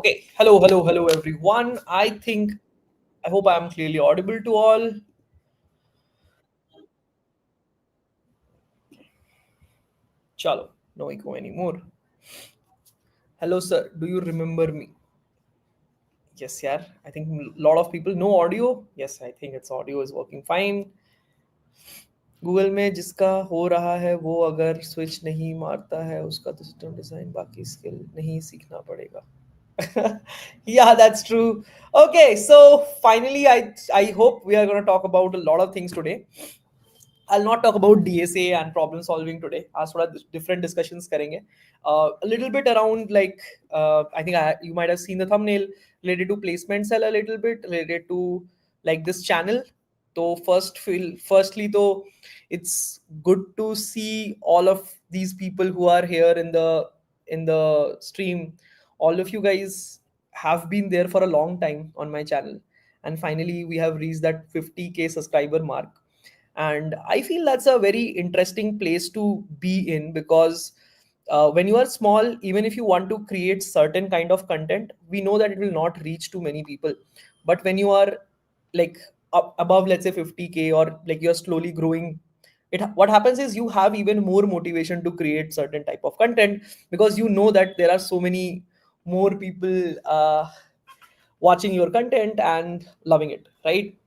Okay, hello, everyone. I hope I am clearly audible to all. Chalo, no echo anymore. Hello, sir. Do you remember me? Yes, yeah. I think a lot of people know audio. Yes, I think its audio is working fine. Google में जिसका हो रहा है वो अगर switch नहीं मारता है उसका तो सिस्टम डिजाइन बाकी स्किल नहीं सीखना पड़ेगा. Yeah, that's true. Okay, so finally I hope we are going to talk about a lot of things today. I'll not talk about DSA and problem solving today. आज थोड़ा different discussions करेंगे. A little bit around like I think you might have seen the thumbnail related to placement cell a little bit related to like this channel. So firstly though it's good to see all of these people who are here in the stream. All of you guys have been there for a long time on my channel, and finally we have reached that 50K subscriber mark, and I feel that's a very interesting place to be in because when you are small, even if you want to create certain kind of content, we know that it will not reach to many people. But when you are like up above, let's say 50K, or like you're slowly growing, what happens is you have even more motivation to create certain type of content because you know that there are so many more people watching your content and loving it, right?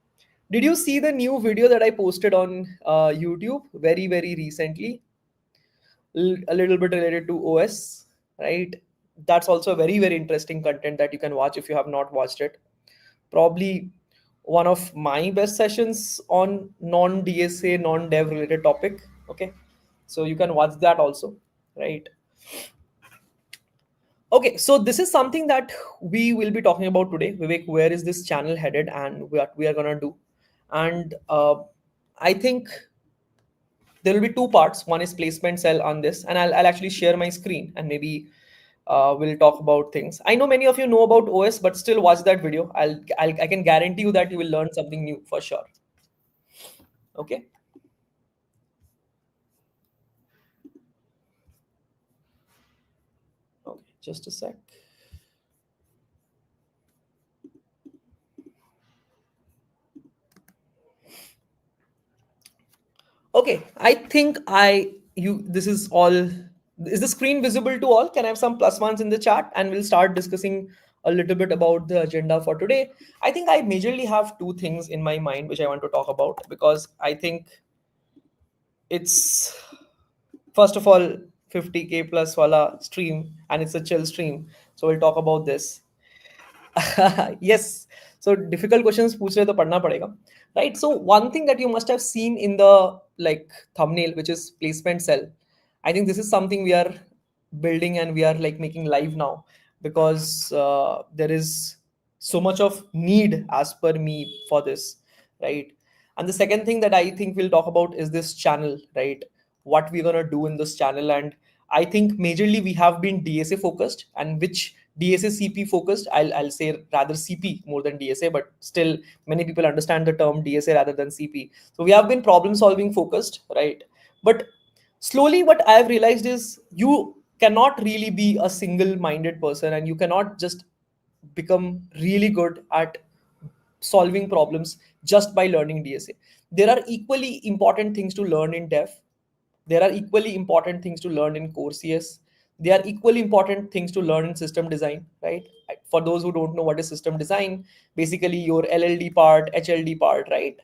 Did you see the new video that I posted on YouTube very recently? A little bit related to OS, right? That's also a very interesting content that you can watch if you have not watched it. Probably one of my best sessions on non-DSA, non-dev related topic. Okay, so you can watch that also, right? Okay, so this is something that we will be talking about today. Vivek, where is this channel headed and what we are gonna do? And I think there will be two parts. One is placement cell on this, and I'll actually share my screen and maybe we'll talk about things. I know many of you know about OS, but still watch that video. I can guarantee you that you will learn something new for sure. Okay. Okay, just a sec. Okay, I think this is all. Is the screen visible to all? Can I have some plus ones in the chat and we'll start discussing a little bit about the agenda for today. I think I majorly have two things in my mind which I want to talk about because I think it's first of all 50K plus wala stream and it's a chill stream. So we'll talk about this. Yes. So difficult questions पूछ रहे तो पढ़ना पड़ेगा, right? So one thing that you must have seen in the like thumbnail, which is placement cell. I think this is something we are building and we are like making live now because there is so much of need as per me for this, right? And the second thing that I think we'll talk about is this channel, right? What we're gonna do in this channel, and I think majorly we have been DSA focused, and which DSA CP focused. I'll say rather CP more than DSA, but still many people understand the term DSA rather than CP. So we have been problem solving focused, right? But slowly what I have realized is you cannot really be a single minded person and you cannot just become really good at solving problems just by learning DSA. There are equally important things to learn in dev. There are equally important things to learn in core CS. There are equally important things to learn in system design, right? For those who don't know what is system design, basically your LLD part, HLD part, right?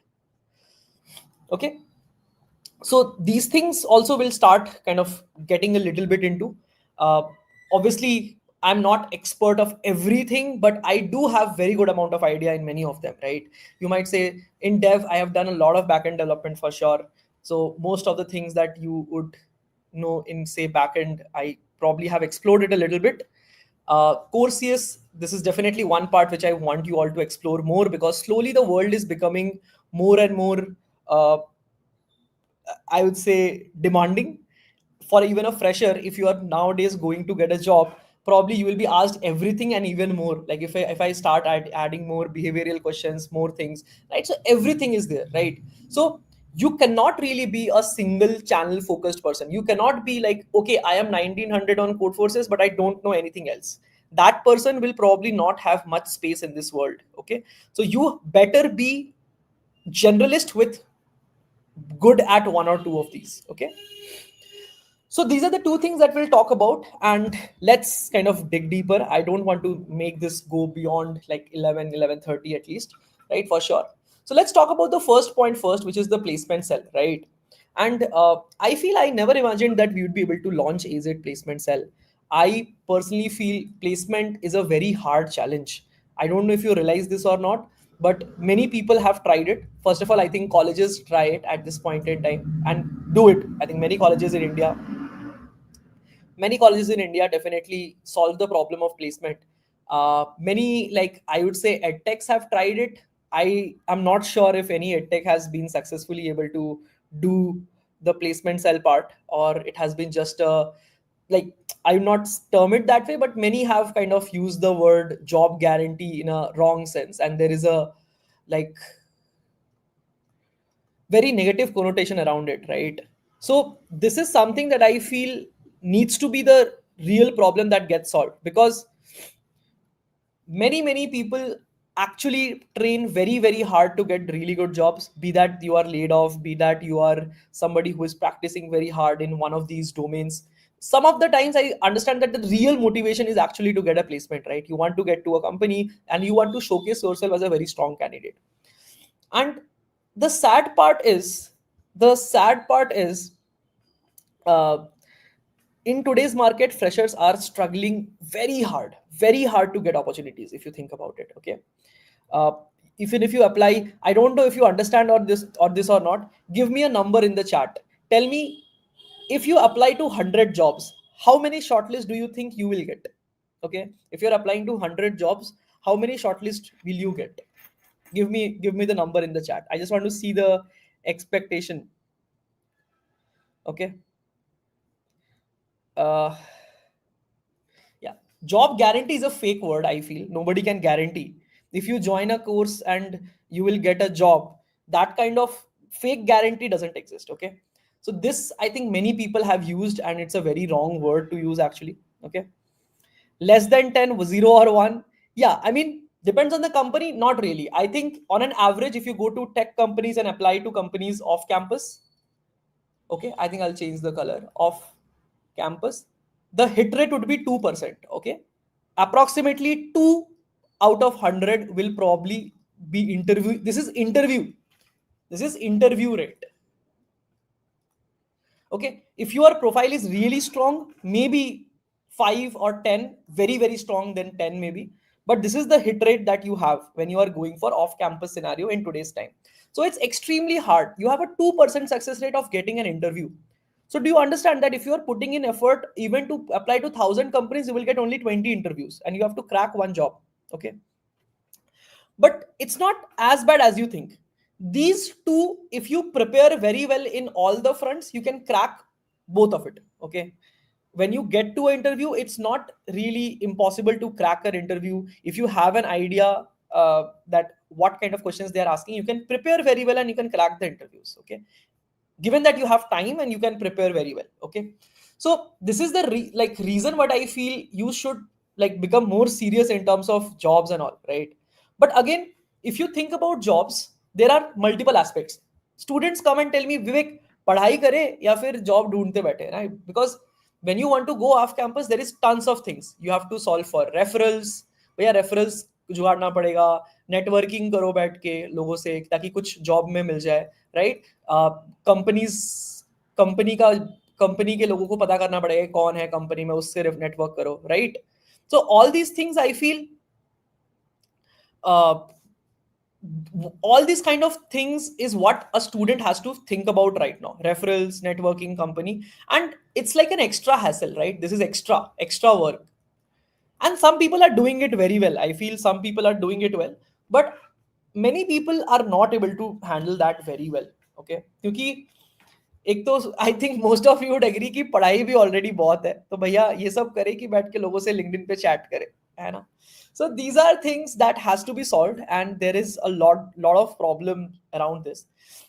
Okay. So these things also will start kind of getting a little bit into. Uh, Obviously, I'm not expert of everything, but I do have very good amount of idea in many of them, right? You might say in dev, I have done a lot of backend development for sure. So most of the things that you would know in say backend, I probably have explored it a little bit. Core CS, this is definitely one part which I want you all to explore more because slowly the world is becoming more and more uh, I would say demanding for even a fresher. If you are nowadays going to get a job, probably you will be asked everything and even more. Like if I start adding more behavioral questions, more things, right? So everything is there, right? So you cannot really be a single channel focused person. You cannot be like, okay, I am 1900 on code forces, but I don't know anything else. that person will probably not have much space in this world. Okay, so you better be generalist with good at one or two of these. Okay, so these are the two things that we'll talk about, and let's kind of dig deeper. I don't want to make this go beyond like 11:30 at least, right? For sure. So let's talk about the first point first, which is the placement cell, right? And I feel I never imagined that we would be able to launch AZ placement cell. I personally feel placement is a very hard challenge. I don't know if you realize this or not, but many people have tried it. First of all, I think colleges try it at this point in time and do it. I think many colleges in India definitely solve the problem of placement. Many, like I would say, edtechs have tried it. I am not sure if any edtech has been successfully able to do the placement cell part, or it has been just a, like, I would not term it that way, but many have kind of used the word job guarantee in a wrong sense, and there is a, like, very negative connotation around it, right? So this is something that I feel needs to be the real problem that gets solved, because many people actually train very very hard to get really good jobs, be that you are laid off, be that you are somebody who is practicing very hard in one of these domains. Some of the times I understand that the real motivation is actually to get a placement, right? You want to get to a company and you want to showcase yourself as a very strong candidate. And the sad part is the sad part is, uh, in today's market, freshers are struggling very hard to get opportunities, if you think about it. Okay, uh, even if you apply, I don't know if you understand or this or not. Give me a number in the chat. Tell me, if you apply to 100 jobs, how many shortlists do you think you will get? Okay, if you're applying to 100 jobs, how many shortlists will you get? Give me the number in the chat. I just want to see the expectation. Okay. uh Yeah, job guarantee is a fake word. I feel nobody can guarantee. If you join a course and you will get a job, that kind of fake guarantee doesn't exist. Okay, so this, I think many people have used, and it's a very wrong word to use actually. Okay, less than 10, 0 or 1. Yeah, I mean, depends on the company. Not really. I think on an average, if you go to tech companies and apply to companies off campus, okay, I think I'll change the color of campus, the hit rate would be 2%. Okay, approximately 2 out of 100 will probably be interview. This is interview rate. Okay, if your profile is really strong, maybe 5 or 10, very very strong, then 10 maybe. But this is the hit rate that you have when you are going for off campus scenario in today's time. So it's extremely hard. You have a 2% success rate of getting an interview. So do you understand that if you are putting in effort even to apply to 1,000 companies, you will get only 20 interviews and you have to crack one job. Okay, but it's not as bad as you think. These two, if you prepare very well in all the fronts, you can crack both of it. Okay, when you get to an interview, it's not really impossible to crack an interview. If you have an idea that what kind of questions they are asking, you can prepare very well and you can crack the interviews. Okay, given that you have time and you can prepare very well. Okay, so this is the reason what I feel you should like become more serious in terms of jobs and all, right? But again, if you think about jobs, there are multiple aspects. Students come and tell me, Vivek, पढ़ाई करे या फिर job ढूंढते बैठे, right? Because when you want to go off campus, there is tons of things you have to solve for. Referrals, भैया referrals जुगाड़ना पड़ेगा, networking करो बैठ के लोगों से ताकि कुछ जॉब में मिल जाए, राइट? कंपनीज कंपनी का कंपनी के लोगों को पता करना पड़ेगा कौन है कंपनी में, उससे नेटवर्क करो, right? So all these things I feel, all these kind of things is what a student has to think about right now. Referrals, networking, company, and it's like an extra hassle, right? This is extra work, and some people are doing it very well. I feel some people are doing it well, but many people are not able to handle that very well. Okay, क्योंकि एक तो I think most of you would agree कि पढ़ाई भी already बहुत है, तो भैया ये सब करे कि बैठ के लोगों से लिंक्डइन पे चैट करे, है ना? So these are things that has to be solved, and there is a lot of problem around this,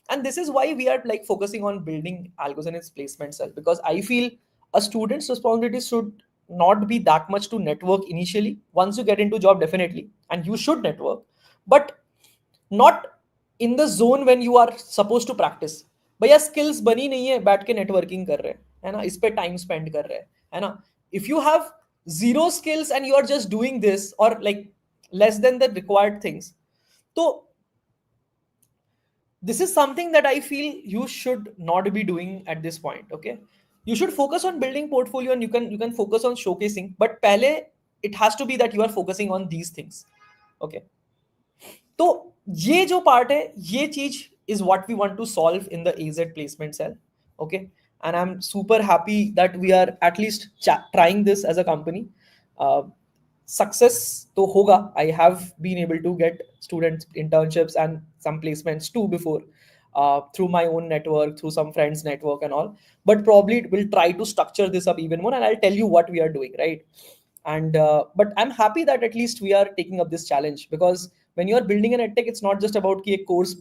and this is why we are focusing on building algos in its placement cell, because I feel a student's responsibility should not be that much to network initially. Once you get into job, definitely, and you should network, but not in the zone when you are supposed to practice. भैया skills बनी नहीं है बैठ के networking कर रहे हैं, है ना, इस पे time spend कर रहे हैं, है ना. If you have zero skills and you are just doing this or like less than the required things, so this is something that I feel you should not be doing at this point. Okay, you should focus on building portfolio, and you can focus on showcasing, but pehle it has to be that you are focusing on these things. Okay, तो ये जो part है, ये चीज is what we want to solve in the AZ placement cell. Okay, and I'm super happy that we are at least trying this as a company. uh, Success to hoga. I have been able to get students internships and some placements too before, through my own network, through some friends network and all. But probably we'll try to structure this up even more, and I'll tell you what we are doing, right? And but I'm happy that at least we are taking up this challenge, because when you are building an edtech, it's not just about कि एक course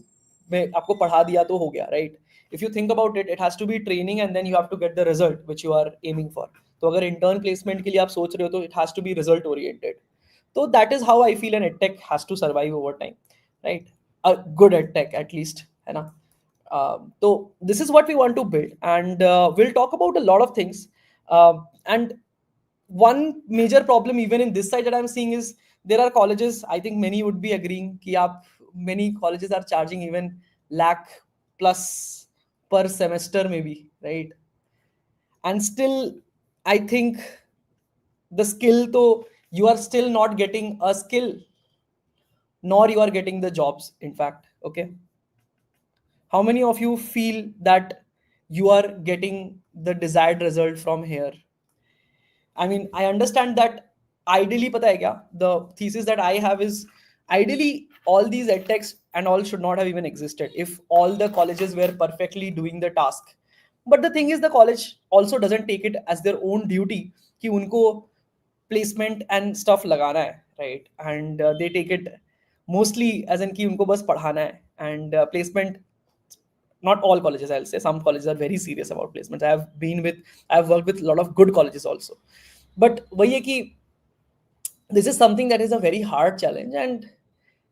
में आपको पढ़ा दिया तो हो गया, right? If you think about it, it has to be training, and then you have to get the result which you are aiming for. तो अगर intern placement के लिए आप सोच रहे हो, तो it has to be result oriented. So that is how I feel an edtech has to survive over time, right? A good edtech at least, है ना? So this is what we want to build, and we'll talk about a lot of things. And one major problem even in this side that I'm seeing is there are colleges, I think many would be agreeing कि आप, many colleges are charging even lakh plus per semester maybe, right? And still I think the skill, though, you are still not getting a skill, nor you are getting the jobs, in fact. Okay, how many of you feel that you are getting the desired result from here? I mean, I understand that ideally, pata hai kya? The thesis that I have is ideally all these edtechs and all should not have even existed if all the colleges were perfectly doing the task. But the thing is, the college also doesn't take it as their own duty कि उनको placement and stuff लगाना है, right? And they take it mostly as in कि उनको बस पढ़ाना है, and placement, not all colleges, I'll say some colleges are very serious about placements. I've worked with a lot of good colleges also, but वही है कि this is something that is a very hard challenge, and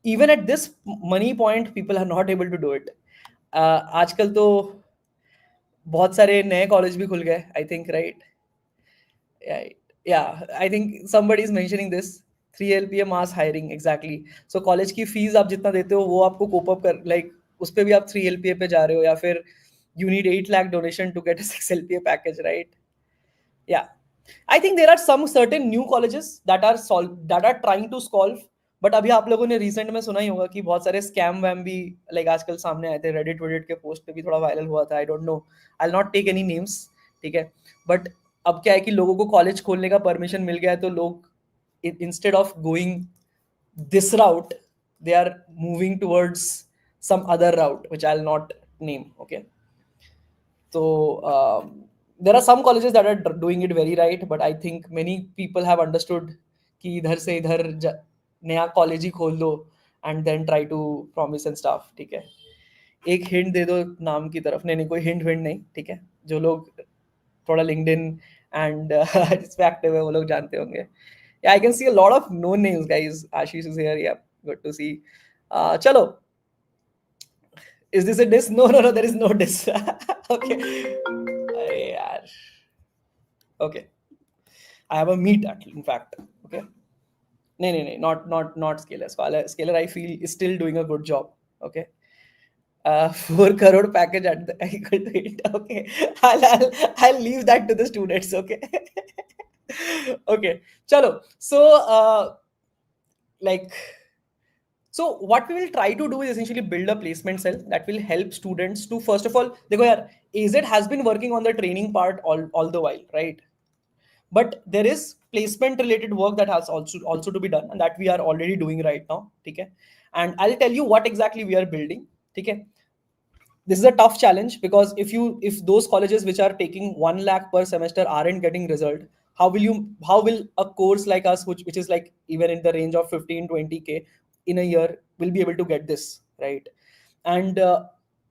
even at this money point people are not able to do it. आजकल तो बहुत सारे नए college भी खुल गए, I think, right? Yeah, yeah, I think somebody is mentioning this 3 LPA mass hiring, exactly. So college की fees आप जितना देते हो वो आपको कोप अप कर, like उस पे भी आप 3 LPA पे जा रहे हो, या फिर you need 8 lakh donation to get a 6 LPA package, right? Yeah, I think there are some certain new colleges that are trying to solve. But अभी आप लोगों ने रिसेंट में सुना ही होगा कि बहुत सारे स्कैम वैम भी लाइक आजकल सामने आए थे, रेडिट वेडिट के पोस्ट पे भी थोड़ा वायरल हुआ था. I don't know, I not take any names, ठीक है? बट अब क्या है कि लोगों को कॉलेज खोलने का परमिशन मिल गया है, तो लोग instead of going this route, they are moving towards some other route which I'll not name. Okay, so there are some colleges that are doing it very right, but I think many people have understood कि इधर से इधर नया college ही खोल दो and then try to promise and stuff. ठीक है, एक हिंट दे दो नाम की तरफ. नहीं नहीं, कोई हिंट विंट नहीं, ठीक है? जो लोग थोड़ा लिंक्डइन एंड इस पे एक्टिव है वो लोग जानते होंगे. Yeah, I can see a lot of no names, guys. Ashish is here. Yeah, good to see. Chalo. Is this a diss? No, no, no. There is no diss. Okay. अरे यार. Okay. I have a meet actually, in fact. Okay. No, not Scalar. Scalar, I feel, is still doing a good job. Okay. 4 crore package at the equal to it. Okay. I'll leave that to the students. Okay. Okay. Chalo. So, like, so what we will try to do is essentially build a placement cell that will help students to, first of all, देखो यार, AZ has been working on the training part all the while, right? But there is placement related work that has also to be done, and that we are already doing right now. Okay, and I'll tell you what exactly we are building. Okay, this is a tough challenge, because if those colleges which are taking 1 lakh per semester aren't getting result, how will a course like us, which is like even in the range of 15-20K in a year, will be able to get this, right? And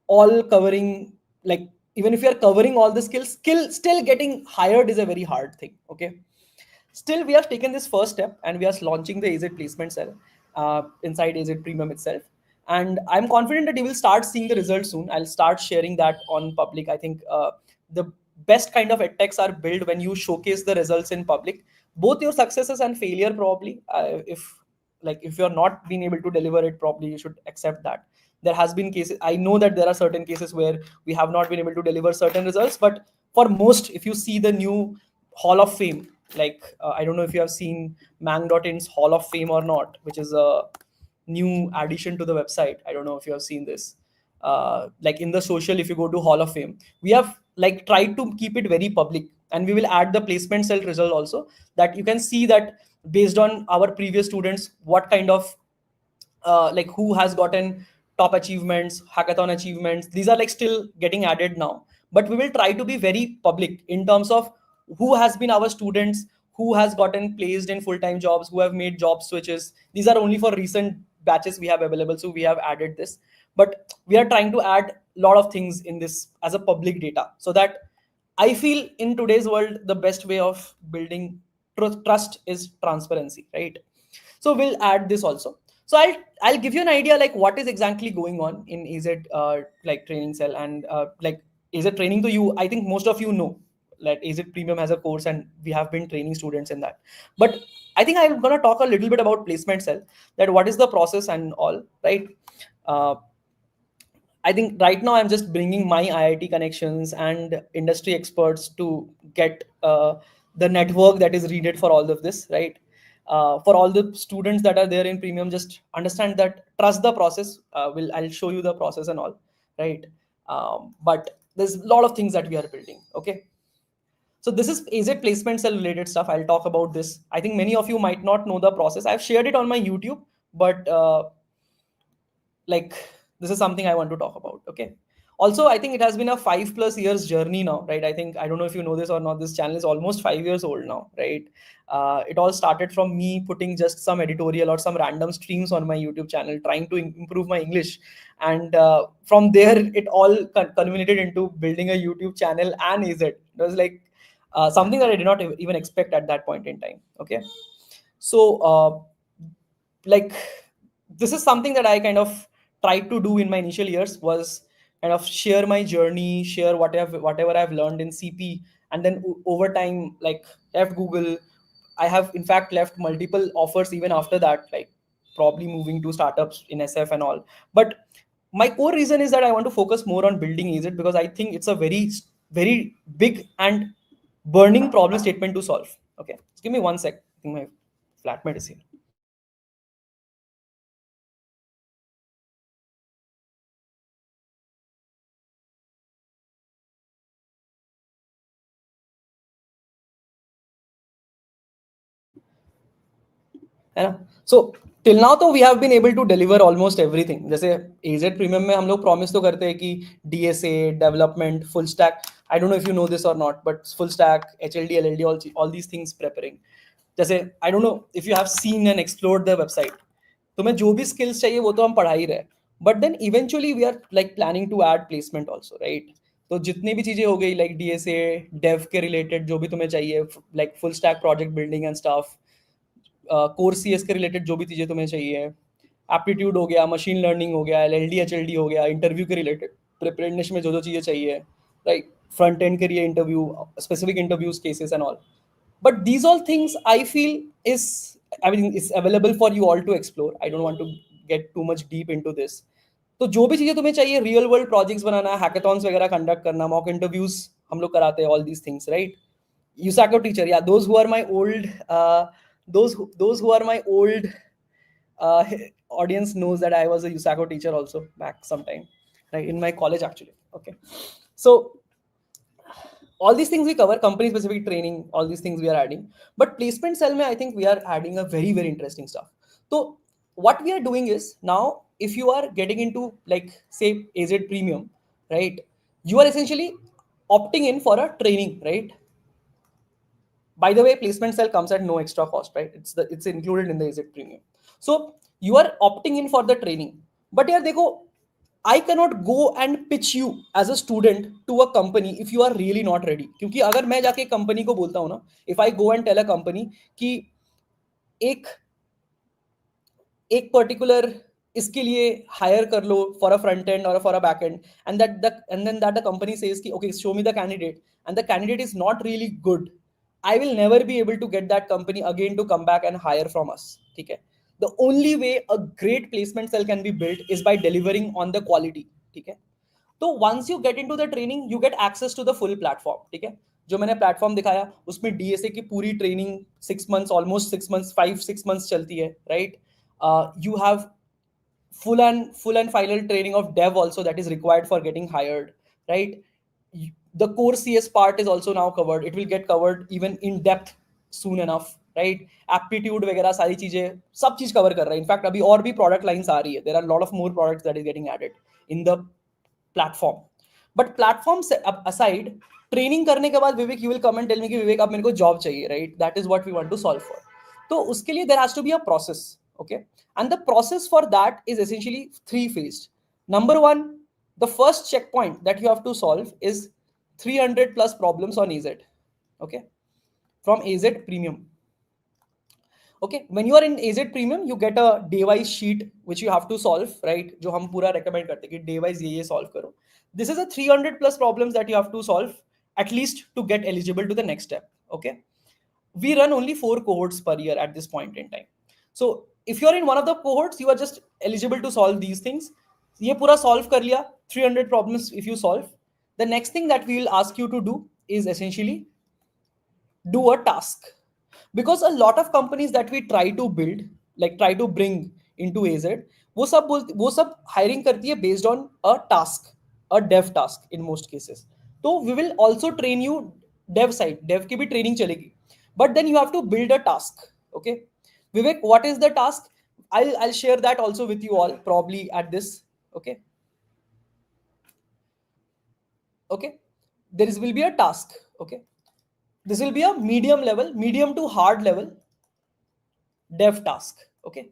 all covering, like, even if you're covering all the skills, still getting hired is a very hard thing. Okay, Still, we have taken this first step and we are launching the AZ placement cell inside AZ Premium itself. And I'm confident that you will start seeing the results soon. I'll start sharing that on public. I think the best kind of edtechs are built when you showcase the results in public, both your successes and failure probably. If you're not being able to deliver it properly, you should accept that. There has been cases, I know that there are certain cases where we have not been able to deliver certain results, but for most, if you see the new Hall of Fame, I don't know if you have seen Mang.in's Hall of Fame or not, which is a new addition to the website. I don't know if you have seen this. Like in the social, if you go to Hall of Fame, we have like tried to keep it very public, and we will add the placement cell result also, that you can see that based on our previous students, what kind of like who has gotten top achievements, hackathon achievements. These are like still getting added now, but we will try to be very public in terms of who has been our students, who has gotten placed in full-time jobs, who have made job switches. These are only for recent batches we have available, so we have added this. But we are trying to add a lot of things in this as a public data, so that I feel in today's world the best way of building trust is transparency, right? So we'll add this also. So I'll give you an idea like what is exactly going on in AZ like training cell, and like AZ training to you. I think most of you know that AZ Premium has a course and we have been training students in that. But I think I'm gonna talk a little bit about placement cell, that what is the process and all, right? Uh, I think right now I'm just bringing my IIT connections and industry experts to get the network that is needed for all of this, right? For all the students that are there in Premium, just understand that, trust the process. I'll show you the process and all, right? But there's a lot of things that we are building. Okay, so this is AZ placement cell related stuff. I'll talk about this. I think many of you might not know the process. I've shared it on my YouTube, but like this is something I want to talk about. Okay, also I think it has been a 5+ years journey now, right? I think, I don't know if you know this or not, this channel is almost 5 years old now, right? It all started from me putting just some editorial or some random streams on my YouTube channel, trying to improve my English, and from there it all culminated into building a YouTube channel and AZ. It was like something that I did not even expect at that point in time. Okay, so like this is something that I kind of tried to do in my initial years, was kind of share my journey, share whatever I've learned in CP, and then over time, like, left Google. I have in fact left multiple offers even after that, like probably moving to startups in SF and all. But my core reason is that I want to focus more on building AZ, because I think it's a very big and burning problem statement to solve. Okay, just give me 1 sec. I think my flatmate is here. है ना? So till now तो we have been able to deliver almost everything. जैसे AZ Premium में हम लोग promise तो करते हैं कि DSA, development, full stack. I don't know if you know this or not, but full stack, HLD, LLD, all these things preparing. जैसे I don't know if you have seen and explored the website. तुम्हें जो भी skills चाहिए वो तो हम पढ़ा ही रहे. But then eventually we are like planning to add placement also, right? तो जितनी भी चीजें हो गई like DSA, dev के related जो भी तुम्हें चाहिए, like full stack project building and stuff, core C S के रिलेटेड जो भी चीज़ें तुम्हें चाहिए, एप्टीट्यूड हो गया, मशीन लर्निंग हो गया, LLD HLD हो गया, इंटरव्यू के रिलेटेड प्रिपरेडनेस में जो जो चीज़ें चाहिए, राइट, फ्रंट एंड के लिए interview, specific interviews cases and all. But these all things I feel is, I mean, it's available for you all to explore. I don't want to get too much deep into this. तो जो भी चीजें तुम्हें चाहिए, real world projects बनाना, hackathons वगैरह conduct करना, mock interviews हम लोग कराते हैं, all these things, right? USACO teacher, yeah, those who are my old those who are my old uh, audience knows that I was a USACO teacher also back sometime, right, in my college actually. Okay, so all these things we cover, company specific training, all these things we are adding. But placement cell mein, I think we are adding a very interesting stuff. So what we are doing is, now if you are getting into like say AZ Premium, right, you are essentially opting in for a training, right? By the way, placement cell comes at no extra cost, right? It's included in the AZ Premium. So you are opting in for the training. But here देखो, I cannot go and pitch you as a student to a company if you are really not ready. क्योंकि अगर मैं जाके company को बोलता हूँ ना, if I go and tell a company कि एक एक पर्टिकुलर इसके लिए हायर कर लो फॉर अ फ्रंट एंड और for a back end, and then that the company says कि okay show me the candidate and the candidate is not really good, I will never be able to get that company again to come back and hire from us. ठीक है. The only way a great placement cell can be built is by delivering on the quality. ठीक है. तो once you get into the training you get access to the full platform. ठीक है. जो मैंने platform दिखाया उसमें डीएसए की पूरी ट्रेनिंग 6 मंथ्स, ऑलमोस्ट 6 मंथs, 5-6 months चलती है, right. You have full and final training of dev also that is required for getting hired, right. The core cs part is also now covered, it will get covered even in depth soon enough, right. Aptitude वगैरह सारी चीजें सब चीज cover कर रहा है. In fact अभी और भी प्रोडक्ट लाइंस आ रही है, there are a lot of more products that is getting added in the platform. But platform से अब असाइड, ट्रेनिंग करने के बाद Vivek you will come and tell me कि विवेक अब मेरे को जॉब चाहिए, right. That is what we want to solve for. तो उसके लिए there has to be a process. Okay. And the process for that is essentially three phased. Number one, the first checkpoint that you have to solve is 300 plus problems on AZ. Okay. From AZ Premium. Okay, when you are in AZ Premium you get a day wise sheet which you have to solve, right. जो हम पूरा recommend करते हैं कि day wise ये solve करो. This is a 300 plus problems that you have to solve at least to get eligible to the next step. Okay. We run only 4 cohorts per year at this point in time. So if you are in one of the cohorts you are just eligible to solve these things. ये पूरा solve कर लिया, 300 problems if you solve, the next thing that we will ask you to do is essentially do a task. Because a lot of companies that we try to build, like try to bring into AZ, वो सब hiring करती है based on a task, a dev task in most cases. तो we will also train you dev side, dev की भी training चलेगी, but then you have to build a task. Okay. Vivek, what is the task? I'll share that also with you all probably at this. Okay. Okay. Will be a task. Okay. This will be a medium to hard level dev task. Okay.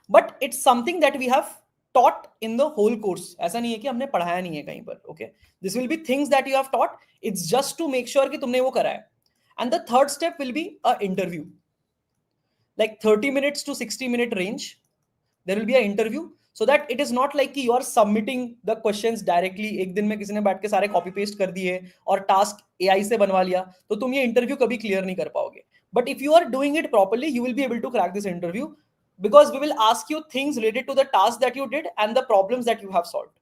But it's something that we have taught in the whole course. ऐसा नहीं है कि हमने पढ़ाया नहीं है कहीं पर. Okay. This will be things that you have taught. It's just to make sure कि तुमने वो करा है. And the third step will be a interview. Like 30 minutes to 60-minute range. There will be an interview so that it is not like कि you are submitting the questions directly. एक दिन में किसी ने बैठ के सारे copy paste कर दिए और task AI से बनवा लिया तो तुम ये interview कभी clear नहीं कर पाओगे. But if you are doing it properly, you will be able to crack this interview because we will ask you things related to the task that you did and the problems that you have solved.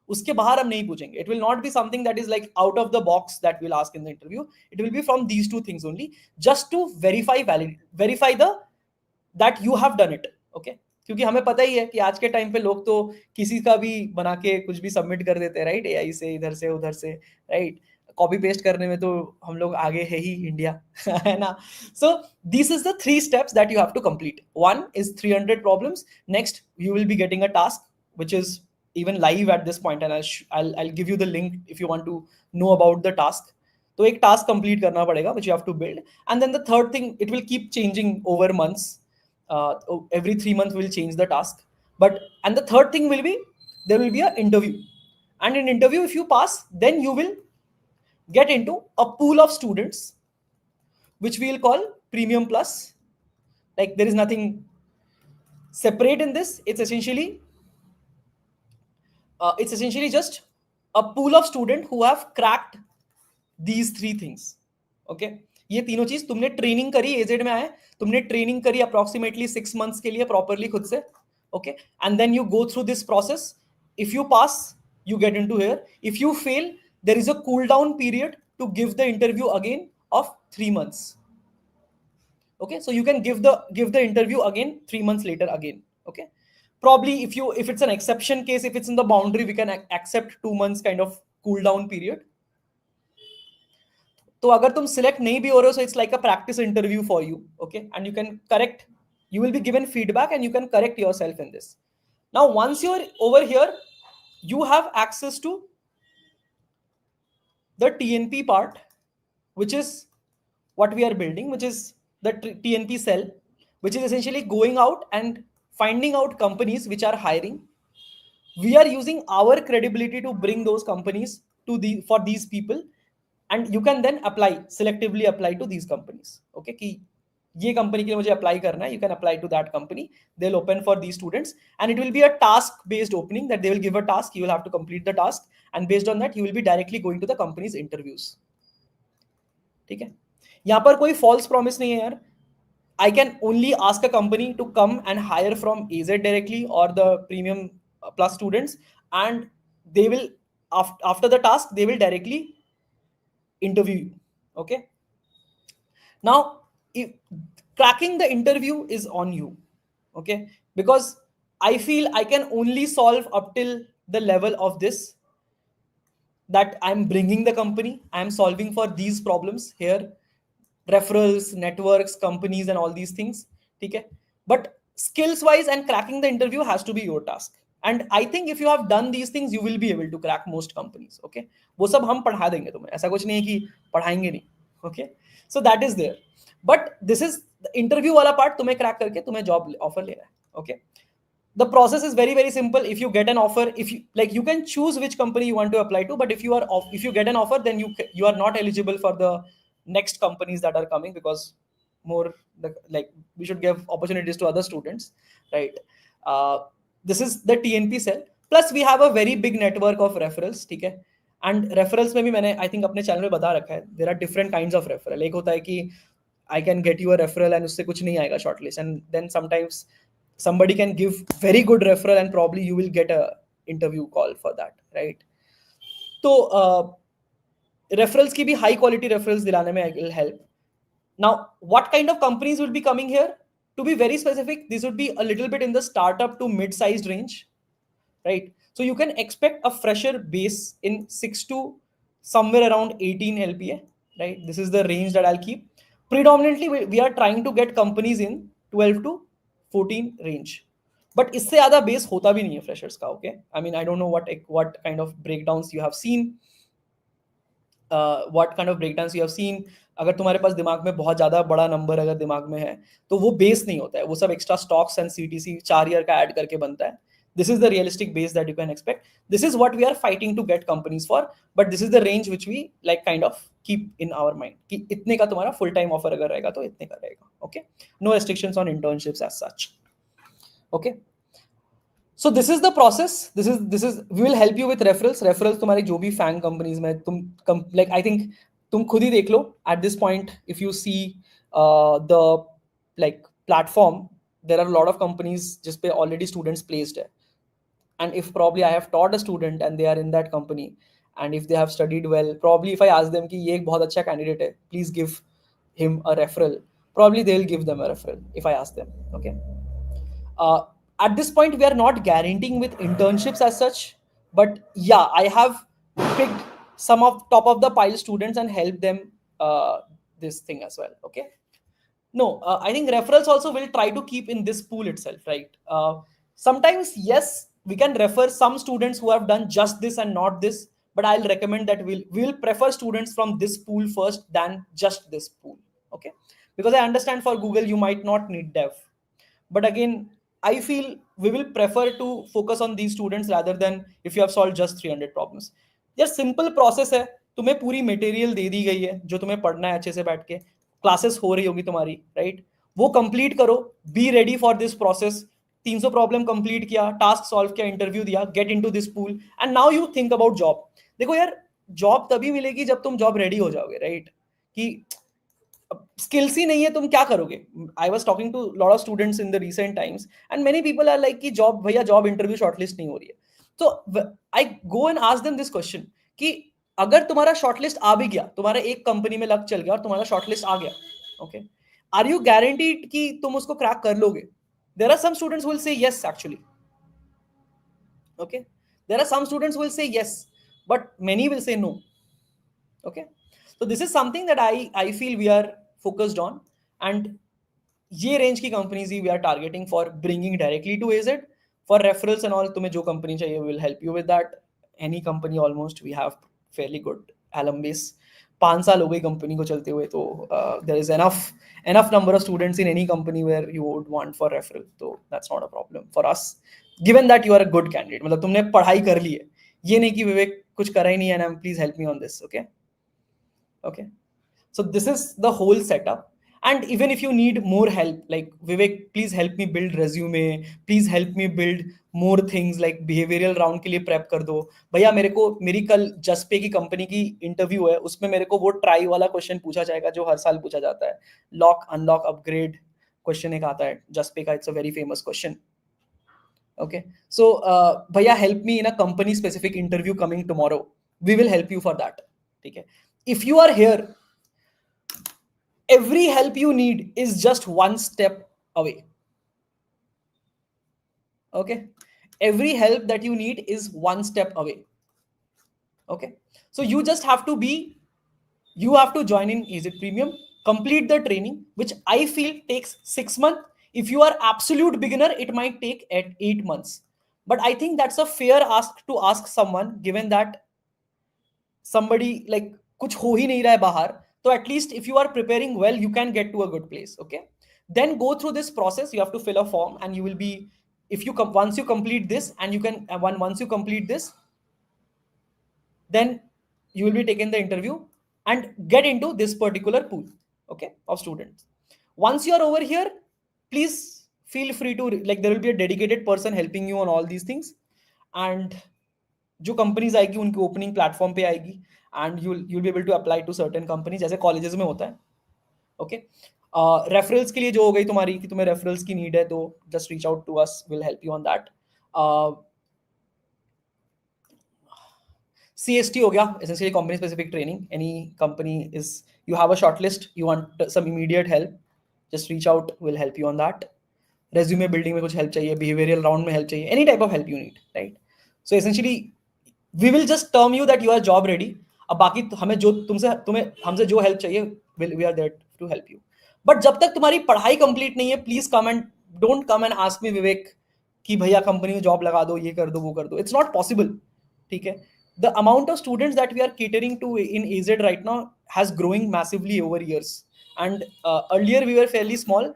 उसके बाहर हम नहीं पूछेंगे. It will not be something that is like out of the box that we'll ask in the interview. It will be from these two things only, just to verify the that you have done it. Okay. क्योंकि हमें पता ही है कि आज के time पे लोग तो किसी का भी बना के कुछ भी सबमिट कर देते हैं, राइट. एआई से इधर से उधर से, राइट. कॉपी पेस्ट करने में तो हम लोग आगे है ही इंडिया. है ना. सो this is the 3 steps that you have to complete. One is 300 problems. Next you will be getting a task which is even live at this point, and I'll give you the link if you want to know about the task. तो एक task complete करना पड़ेगा which you have to build. And then the third thing, it will keep changing over months. Every 3 months we'll change the task. And the third thing will be there will be an interview. And in interview, if you pass, then you will get into a pool of students which we will call Premium Plus. Like there is nothing separate in this. It's essentially just a pool of students who have cracked these 3 things. Okay. ये तीनों चीज तुमने training करी, aged में आए, तुमने training करी approximately 6 months के लिए प्रॉपरली खुद से. Okay. And then you go through this process. If you pass you get into here. If you fail, there is a cool down period to give the interview again of 3 months. Okay. So you can give the interview again 3 months later again. Okay. Probably if it's an exception case, if it's in the boundary, we can accept 2 months kind of cool down period. तो अगर तुम select नहीं भी हो रहे हो, so it's like a practice interview for you. Okay. And you can correct, you will be given feedback and you can correct yourself in this. Now once you're over here, you have access to the TNP part, which is what we are building, which is the TNP cell, which is essentially going out and finding out companies which are hiring. We are using our credibility to bring those companies to the for these people, and you can then apply, selectively apply to these companies. Okay, कि ये company के लिए मुझे apply करना है, you can apply to that company. They'll open for these students, and it will be a task based opening, that they will give a task, you will have to complete the task, and based on that you will be directly going to the company's interviews. ठीक है, यहाँ पर कोई false promise नहीं है यार. I can only ask a company to come and hire from AZ directly or the premium plus students, and they will, after the task, they will directly interview you. Okay, now if cracking the interview is on you. Okay, because I feel I can only solve up till the level of this, that I'm bringing the company, I'm solving for these problems here, referrals, networks, companies, and all these things. Okay, but skills wise and cracking the interview has to be your task, and I think if you have done these things you will be able to crack most companies. Okay, वो सब हम पढ़ा देंगे तुम्हें, ऐसा कुछ नहीं है कि पढ़ाएंगे नहीं. Okay, so that is there, but this is the interview वाला part, तुम्हें crack करके तुम्हें job offer लेना है. Okay, the process is very very simple. If you get an offer, if you like, you can choose which company you want to apply to, but if you are if you get an offer, then you are not eligible for the next companies that are coming, because more like we should give opportunities to other students, right? This is the TNP cell, plus we have a very big network of referrals. ठीक है, and referrals में भी मैंने I think अपने channel में बता रखा है, there are different kinds of referral. एक होता है कि I can get you a referral and उससे कुछ नहीं आएगा shortlist, and then sometimes somebody can give very good referral and probably you will get a interview call for that, right? So referrals की भी high quality referrals दिलाने में will help. Now what kind of companies will be coming here? To be very specific, this would be a little bit in the startup to mid-sized range, right? So you can expect a fresher base in 6 to somewhere around 18 LPA, right? This is the range that I'll keep. Predominantly we are trying to get companies in 12 to 14 range, but इससे ज़्यादा base होता भी नहीं है freshers का. Okay, I mean I don't know what kind of breakdowns you have seen. What kind of breakdowns you have seen. अगर तुम्हारे पास दिमाग में बहुत ज़्यादा बड़ा नंबर अगर दिमाग में है तो वो बेस नहीं होता है, वो सब extra stocks and CTC 4 year का ऐड करके बनता है. This is the realistic base that you can expect. This is what we are fighting to get companies for, but this is the range which we like kind of keep in our mind कि इतने का तुम्हारा full time offer अगर रहेगा तो इतने का रहेगा. Okay, no restrictions on internships as such. Okay, so this is the process. This is we will help you with referrals तुम्हारी जो भी fan companies में तुम like I think तुम खुद ही देख लो at this point. If you see the like platform, there are a lot of companies जिस पे already students placed है, and if probably I have taught a student and they are in that company, and if they have studied well, probably if I ask them कि ये एक बहुत अच्छा candidate है, please give him a referral, probably they will give them a referral if I ask them. Okay, at this point we are not guaranteeing with internships as such, but yeah, I have picked some of top of the pile students and helped them this thing as well. Okay, no, I think referrals also will try to keep in this pool itself, right? Sometimes yes, we can refer some students who have done just this and not this, but I'll recommend that we'll prefer students from this pool first than just this pool. Okay, because I understand for Google you might not need dev, but again I feel we will prefer to focus on these students rather than if you have solved just 300 problems. यार simple process है, तुम्हें पूरी material दे दी गई है जो तुम्हें पढ़ना है अच्छे से बैठ के, क्लासेस हो रही होगी तुम्हारी, राइट? वो कंप्लीट करो, be ready for this process. 300 problem complete किया, टास्क सॉल्व किया, इंटरव्यू दिया, gate into this pool, and now you think about job. देखो यार, जॉब तभी मिलेगी जब तुम जॉब रेडी हो जाओगे, राइट? कि स्किल्स ही नहीं है, तुम क्या करोगे? I was talking to lot of students in the recent times and many people are like कि जॉब, भैया जॉब इंटरव्यू शॉर्टलिस्ट नहीं हो रही है. तो I go and ask them this question कि अगर तुम्हारा शॉर्टलिस्ट आ भी गया, तुम्हारा एक कंपनी में लग चल गया और तुम्हारा शॉर्टलिस्ट आ गया, ओके, आर यू गारंटीड कि तुम उसको क्रैक कर लोगे? There are some students will say yes actually, okay, there are some students will say yes, but many will say no. Okay, so this is something that I feel we are focused on, and ये range की companies he we are targeting for bringing directly to AZ. For referrals and all, तुम्हें जो company चाहिए we will help you with that. Any company almost we have fairly good alum base. 5 साल हो गई company को चलते हुए, तो there is enough number of students in any company where you would want for referral, तो that's not a problem for us, given that you are a good candidate. मतलब तुमने पढ़ाई कर ली है, ये नहीं कि विवेक कुछ करा ही नहीं है, and please help me on this. Okay, okay. So this is the whole setup. And even if you need more help, like Vivek, please help me build resume, please help me build more things like behavioral round के लिए prep कर दो भैया. मेरी कल जसपे की company की interview है, उसमें मेरे को वो ट्राई वाला क्वेश्चन पूछा जाएगा जो हर साल पूछा जाता है, लॉक अनलॉक अपग्रेड क्वेश्चन एक आता है जसपे का, it's a very famous question. Okay, so भैया help me in a company specific interview coming tomorrow, we will help you for that. ठीक है, if you are here, every help you need is just one step away. Okay, every help that you need is one step away. Okay, so you have to join in Easy Premium, complete the training, which I feel takes 6 months. If you are absolute beginner, it might take at 8 months, but I think that's a fair ask to ask someone, given that somebody like कुछ हो ही नहीं रहा है बाहर, तो at least if you are preparing well, you can get to a good place. Okay, then go through this process. You have to fill a form, and you will be, if you once you complete this, and you can once you complete this, then you will be taken the interview and get into this particular pool, okay, of students. Once you are over here, please feel free to, like, there will be a dedicated person helping you on all these things. And जो companies आएगी उनकी opening platform पे आएगी, and you'll be able to apply to certain companies, जैसे colleges में होता है. Okay, referrals के लिए जो हो गई तुम्हारी कि तुम्हें रेफरल्स की नीड है, तो just reach out to us, will help you on that. CST हो गया, essentially company specific training. Any company is, you have a short list, you want some immediate help, just reach out, we'll help you on that. Resume building में कुछ help चाहिए, behavioral round में help चाहिए, any type of help you need, right? So essentially we will just term you that you are job ready. अब बाकी हमें जो तुम्हें हमसे जो help चाहिए, we are there to help you. But जब तक तुम्हारी पढ़ाई complete नहीं है, please don't come and ask me, विवेक, कि भैया कंपनी में जॉब लगा दो, ये कर दो, वो कर दो. It's not possible. ठीक है, the amount of students that we are catering to in AZ right now has growing massively over years. And earlier we were fairly small.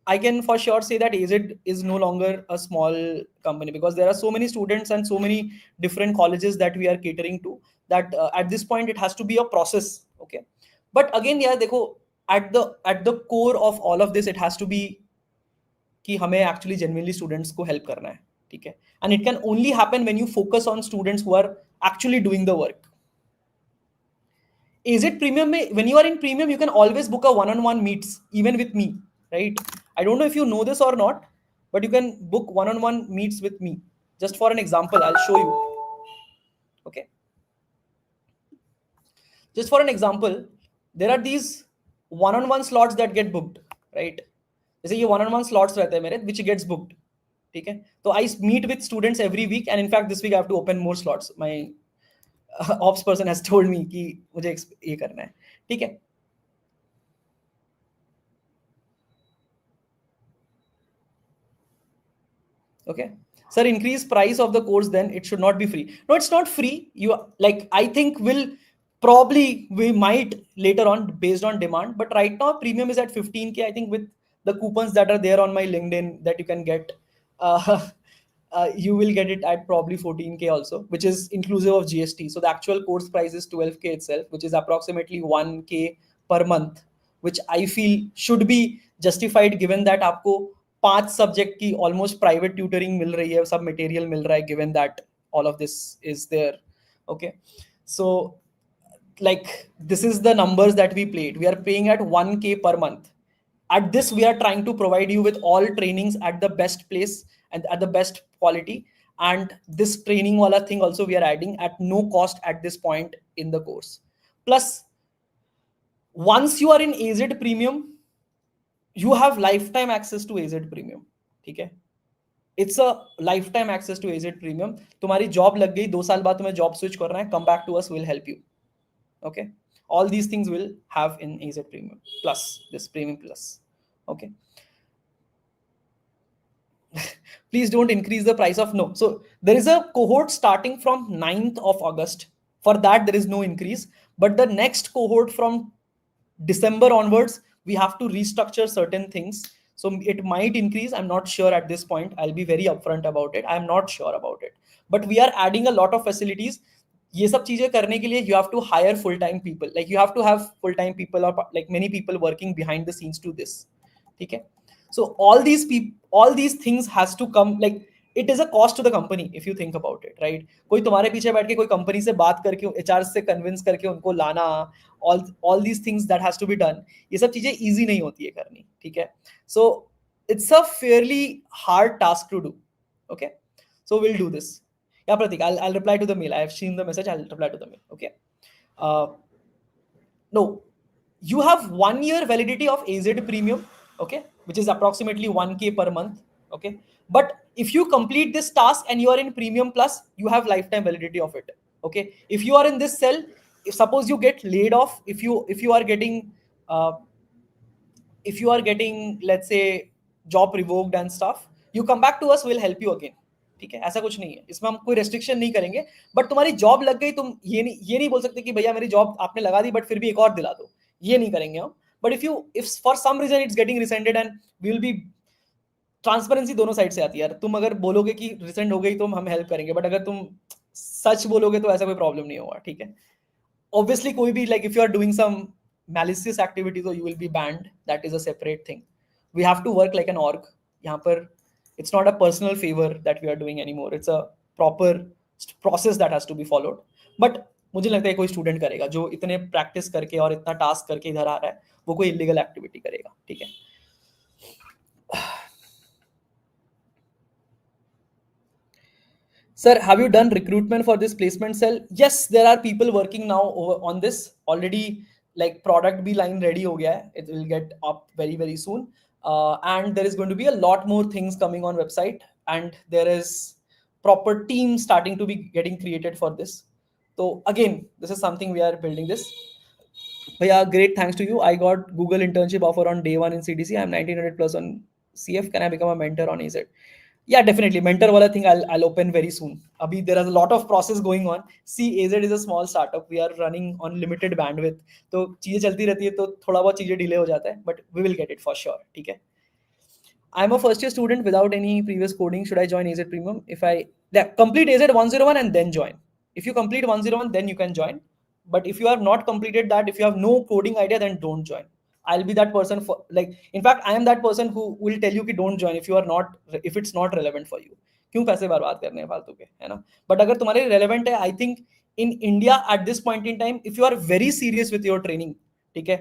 I can for sure say that AZ is no longer a small company, because there are so many students and so many different colleges that we are catering to, that at this point it has to be a process. Okay, but again, yeah, देखो, at the core of all of this, it has to be कि हमें actually genuinely students को help करना है. ठीक है, and it can only happen when you focus on students who are actually doing the work. Is it premium में, when you are in premium, you can always book a one-on-one meets even with me, right? I don't know if you know this or not, but you can book one-on-one meets with me. Just for an example, I'll show you. Okay, just for an example, there are these one-on-one slots that get booked, right? जैसे ये one-on-one slots रहते हैं मेरे, which gets booked. ठीक है, तो I meet with students every week, and in fact this week I have to open more slots. My ops person has told me कि मुझे ये करना है. ठीक है, okay, sir, increase price of the course, then it should not be free. No, it's not free. You, like, I think we might later on based on demand, but right now premium is at 15K. I think with the coupons that are there on my LinkedIn that you can get, uh, you will get it at probably 14K also, which is inclusive of GST. So the actual course price is 12K itself, which is approximately 1K per month, which I feel should be justified, given that आपको 5 subject की almost private tutoring मिल रही है, सब material मिल रहा है, given that all of this is there. Okay, so like, this is the numbers that we played. We are paying at 1K per month. At this, we are trying to provide you with all trainings at the best place and at the best quality. And this training wala thing also we are adding at no cost at this point in the course. Plus, once you are in AZ Premium, you have lifetime access to AZ Premium. ठीक है, it's a lifetime access to AZ Premium. तुम्हारी job लग गई, 2 साल बाद तुम्हें job switch करना है, come back to us, we'll help you. Okay, all these things will have in AZ Premium plus this Premium Plus. Okay, please don't increase the price of, no. So there is a cohort starting from 9th of August For that, there is no increase. But the next cohort from December onwards, we have to restructure certain things. So it might increase. I'm not sure at this point. I'll be very upfront about it. I'm not sure about it. But we are adding a lot of facilities. ये सब चीजें करने के लिए you have to hire full time people. Like you have to have full time people or like many people working behind the scenes to this. ठीक है? So all these things has to come, like it is a cost to the company if you think about it, right? कोई तुम्हारे पीछे बैठ के कोई company से बात करके एचआर से कन्विंस करके उनको लाना, all these things that has to be done, ये सब चीजें easy नहीं होती है करनी, ठीक है? So it's a fairly hard task to do. Okay, so we'll do this. Yeah, Pratik, I'll reply to the mail. I have seen the message. I'll reply to the mail. Okay. No, you have 1 year validity of AZ premium, okay, which is approximately 1K per month, okay. But if you complete this task and you are in premium plus, you have lifetime validity of it, okay. If you are in this cell, if suppose you get laid off, if you are getting let's say job revoked and stuff, you come back to us, we'll help you again. ठीक है, ऐसा कुछ नहीं है इसमें, हम कोई restriction नहीं करेंगे. बट तुम्हारी जॉब लग गई, तुम ये नहीं बोल सकते कि भैया मेरी जॉब आपने लगा दी बट फिर भी एक और दिला दो, ये नहीं करेंगे हम. But if for some reason it's getting rescinded and we will be, transparency दोनों साइड से आती है यार. तुम अगर बोलोगे कि रिसेंड हो गई तो हम हेल्प करेंगे, बट अगर तुम सच बोलोगे तो ऐसा कोई प्रॉब्लम नहीं होगा, ठीक है. ऑब्वियसली कोई भी, like if you are doing some malicious activity, so you will be banned. That is a separate thing. We have to work like an org. यहाँ पर it's not a personal favor that we are doing anymore. It's a proper process that has to be followed. But मुझे लगता है कोई student करेगा जो इतने practice करके और इतना टास्क करके इधर आ रहा है, वो कोई इलीगल एक्टिविटी करेगा, ठीक है. Sir, have you done recruitment for this placement cell? Yes, there are people working now on this already. Like product भी line ready हो गया है. It will get up very very soon. And there is going to be a lot more things coming on website, and there is proper team starting to be getting created for this. So again, this is something we are building this. But yeah, great thanks to you. I got Google internship offer on day 1 in CDC. I'm 1900 plus on CF. Can I become a mentor on AZ? Yeah, definitely. Mentor wala thing I'll open very soon. Abhi there is a lot of process going on. See, AZ is a small startup. We are running on limited bandwidth. तो चीजें चलती रहती है तो थोड़ा बहुत चीजें delay हो जाता है, but we will get it for sure. ठीक है. I'm a first year student without any previous coding. Should I join AZ Premium? If I complete AZ 101 and then join. If you complete 101, then you can join. But if you have not completed that, if you have no coding idea, then don't join. I'll be that person for, like, in fact, I am that person who will tell you कि don't join if it's not relevant for you. क्यों पैसे बर्बाद करने हैं फालतू के, है ना. बट अगर तुम्हारे relevant है, I think in India at this point in time, if you are very serious with your training, ठीक है,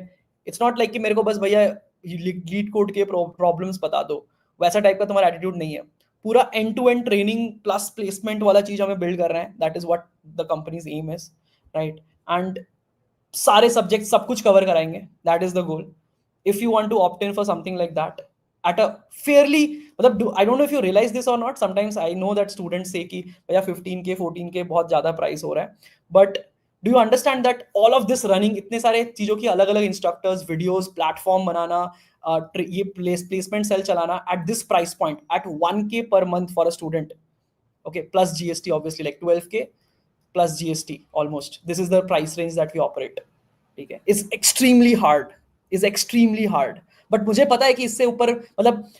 it's not like कि मेरे को बस भैया लीड कोड के प्रॉब्लम्स बता दो, वैसा टाइप का तुम्हारा एटीट्यूड नहीं है. पूरा end to end training plus placement वाला चीज हमें बिल्ड कर रहे हैं. That is what the companies aim is, right. And सारे सब्जेक्ट सब कुछ कवर कराएंगे. That is the goal. If you want to opt in for something like that at a fairly, I don't know if you realize this or not. Sometimes I know that students say कि भैया 15K 14K बहुत ज्यादा price हो रहा है, but do you understand that all of this running, इतने सारे चीजों की अलग अलग इंस्ट्रक्टर्स, वीडियोस, प्लेटफॉर्म बनाना, ये प्लेसमेंट सेल चलाना at this price point at 1K per month for a student, okay, plus GST obviously, like 12K plus GST almost. This is the price range that we operate. ठीक है, it's extremely hard. But मुझे पता है कि इससे ऊपर, मतलब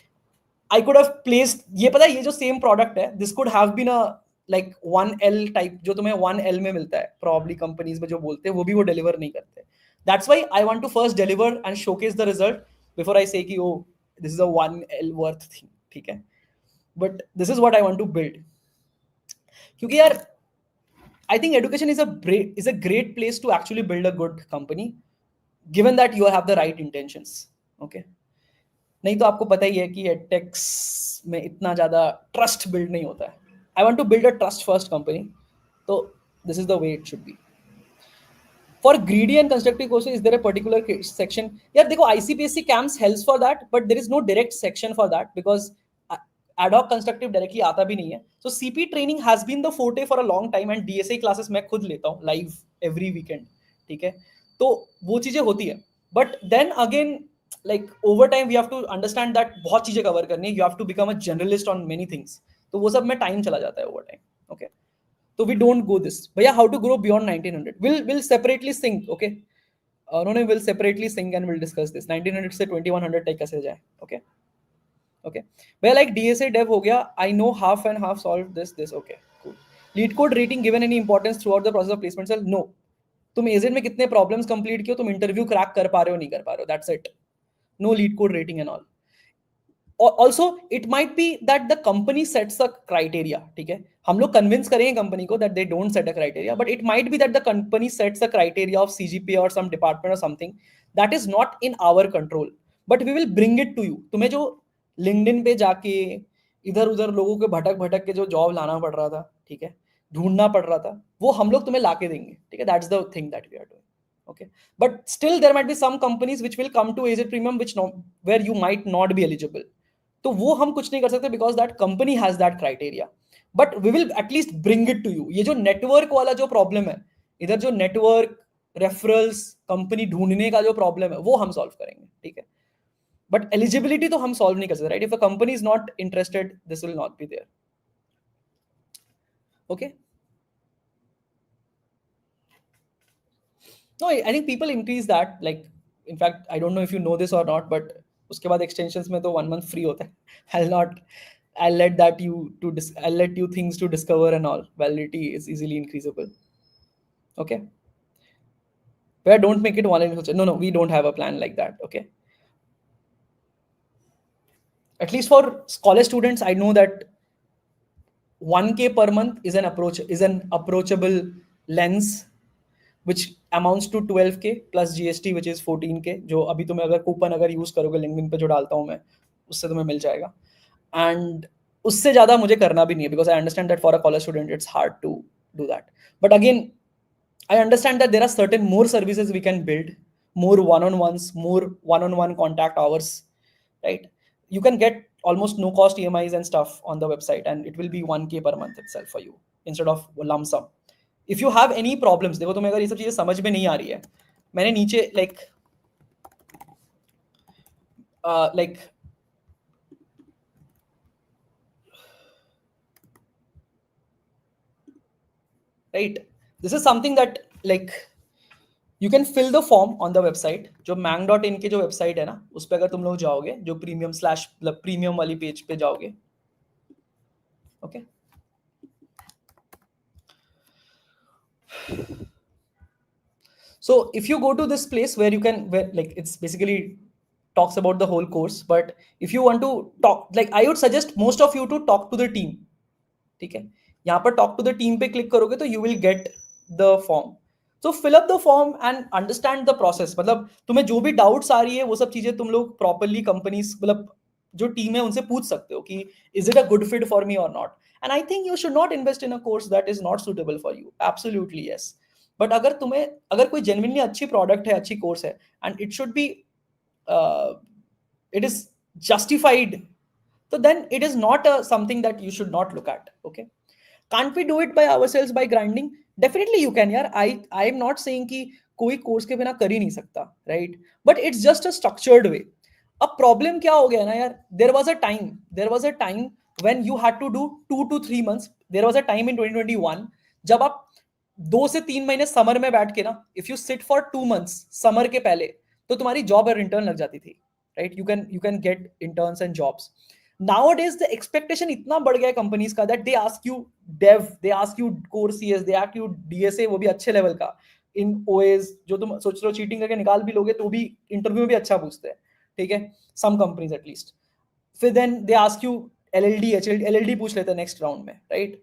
I could have placed, ये पता है ये जो सेम प्रोडक्ट है, this could have been a like 1L type, जो तुम्हें 1L में मिलता है प्रॉब्ली कंपनीज में जो बोलते हैं, वो भी वो डिलीवर नहीं करते. That's why I want to first deliver and showcase the result before I say कि oh this is a 1L worth thing, ठीक है. But this is what I want to build, क्योंकि यार I think education is a great place to actually build a good company, given that you have the right intentions. Okay, नहीं तो आपको पता ही है कि एडटेक्स में इतना ज्यादा ट्रस्ट बिल्ड नहीं होता है. I want to build a trust first company, तो this is the way it should be. For greedy and constructive courses is there a particular section? यार देखो, ICPSC camps helps for that, but there is no direct section for that because ad hoc constructive directly आता भी नहीं है. So CP training has been the forte for a long time, and DSA classes मैं खुद लेता हूँ live every weekend, ठीक है. तो वो चीजें होती है, but then again like over time we have to understand that बहुत चीजें कवर करनी है. you have to become a generalist on many things, तो वो सब में टाइम चला जाता है over time. okay, So we don't go this. But yeah, how to grow beyond 1900? We'll separately think. Okay. No, no, we'll separately think and we'll discuss this. 1900 से 2100 तक कैसे जाए? Okay. Okay. But like DSA dev हो गया. I know half and half solved this. Okay. Cool. Lead code rating given any importance throughout the process of placement cell? No. तुम agent में कितने problems complete किए हो, तुम interview crack कर पा रहे हो नहीं कर पा रहे हो, that's it. No lead code rating and all. Also it might be that the company sets a criteria. ठीक है, हम लोग कन्विंस करेंगे कंपनी को that they don't set a criteria, but it might be that the company sets a criteria of CGP और some department और something that is not in our control, but we will bring it to you. तुम्हें जो LinkedIn पे जाके इधर उधर लोगों के भटक भटक के जो जॉब लाना पड़ रहा था, ठीक है, ढूंढना पड़ रहा था, वो हम लोग तुम्हें लाके देंगे. ठीक है, that's the thing that we are doing. Okay, but still there might be some companies which will come to AZ Premium which no, where you might not be eligible. तो वो हम कुछ नहीं कर सकते because that company has that criteria, but we will at least bring it to you. ये जो network वाला जो प्रॉब्लम है, इधर जो नेटवर्क रेफरल्स कंपनी ढूंढने का जो प्रॉब्लम है, वो हम सॉल्व करेंगे. ठीक है, बट एलिजिबिलिटी तो हम सॉल्व नहीं कर सकते, right? If a company is not interested, this will not be there. Okay. No, I think people increase that. Like, in fact, I don't know if you know this or not, but उसके बाद extensions में तो 1 month free होता है. I'll not, I'll let that you to I'll let you things to discover and all. Validity is easily increasable. Okay. But don't make it one in future. No, no, we don't have a plan like that. Okay. At least for college students, I know that 1K per month is an approachable lens which amounts to 12K plus GST which is 14K, जो अभी तुम्हें अगर coupon अगर use करोगे LinkedIn पे जो डालता हूँ मैं, उससे तुम्हें मिल जाएगा. एंड उससे ज़्यादा मुझे करना भी नहीं है because I understand that for a college student it's hard to do that. But again I understand that there are certain more services we can build, more one-on-ones, more one-on-one contact hours, right? You can get almost no cost EMIs and stuff on the website, and it will be 1K per month itself for you instead of lump sum. If you have any problems, देखो तुम्हें अगर ये सब चीजें समझ में नहीं आ रही है, मैंने नीचे like right, this is something that like you can fill the form on the website. जो mang.in की जो website है ना, उस पे अगर तुम लोग जाओगे, जो premium वाली पेज पे जाओगे, okay. So if you go to this place where you can, where like it's basically talks about the whole course, but if you want to talk, like I would suggest most of you to talk to the team. ठीक है, यहाँ पर talk to the team पे click करोगे तो you will get the form. So fill up the form and understand the process. मतलब तुम्हें जो भी doubts आ रही है वो सब चीजें तुम लोग properly companies, मतलब जो टीम है उनसे पूछ सकते हो कि is it a good fit for me or not. And I think you should not invest in a course that is not suitable for you. Absolutely yes. But अगर कोई जेन्युइनली अच्छी प्रोडक्ट है, अच्छी कोर्स है, and it should be it is justified, तो then it is not something that you should not look at. Okay, can't we do it by ourselves by grinding? Definitely you can यार. I am not saying कि कोई course के बिना कर ही नहीं सकता, right? But it's just a structured way. अब प्रॉब्लम क्या हो गया ना यार, there was a time when you had to do 2 to 3 months. There was a time in 2021 जब आप 2 से 3 महीने समर में बैठ के ना, if you sit for 2 months summer के पहले, तो तुम्हारी जॉब और इंटर्न लग जाती थी, right? You can gate interns and jobs. Nowadays the expectation इतना बढ़ गया है कंपनीज का that they ask you dev, they ask you core CS, they ask you DSA, वो भी अच्छे लेवल का, इन OAs जो तुम सोच रहे हो चीटिंग करके निकाल भी लोगे तो भी इंटरव्यू में भी अच्छा पूछते हैं. ठीक है, सम कंपनीज एटलीस्ट. फिर then they ask you LLD, LLD पूछ लेते हैं नेक्स्ट राउंड में, right?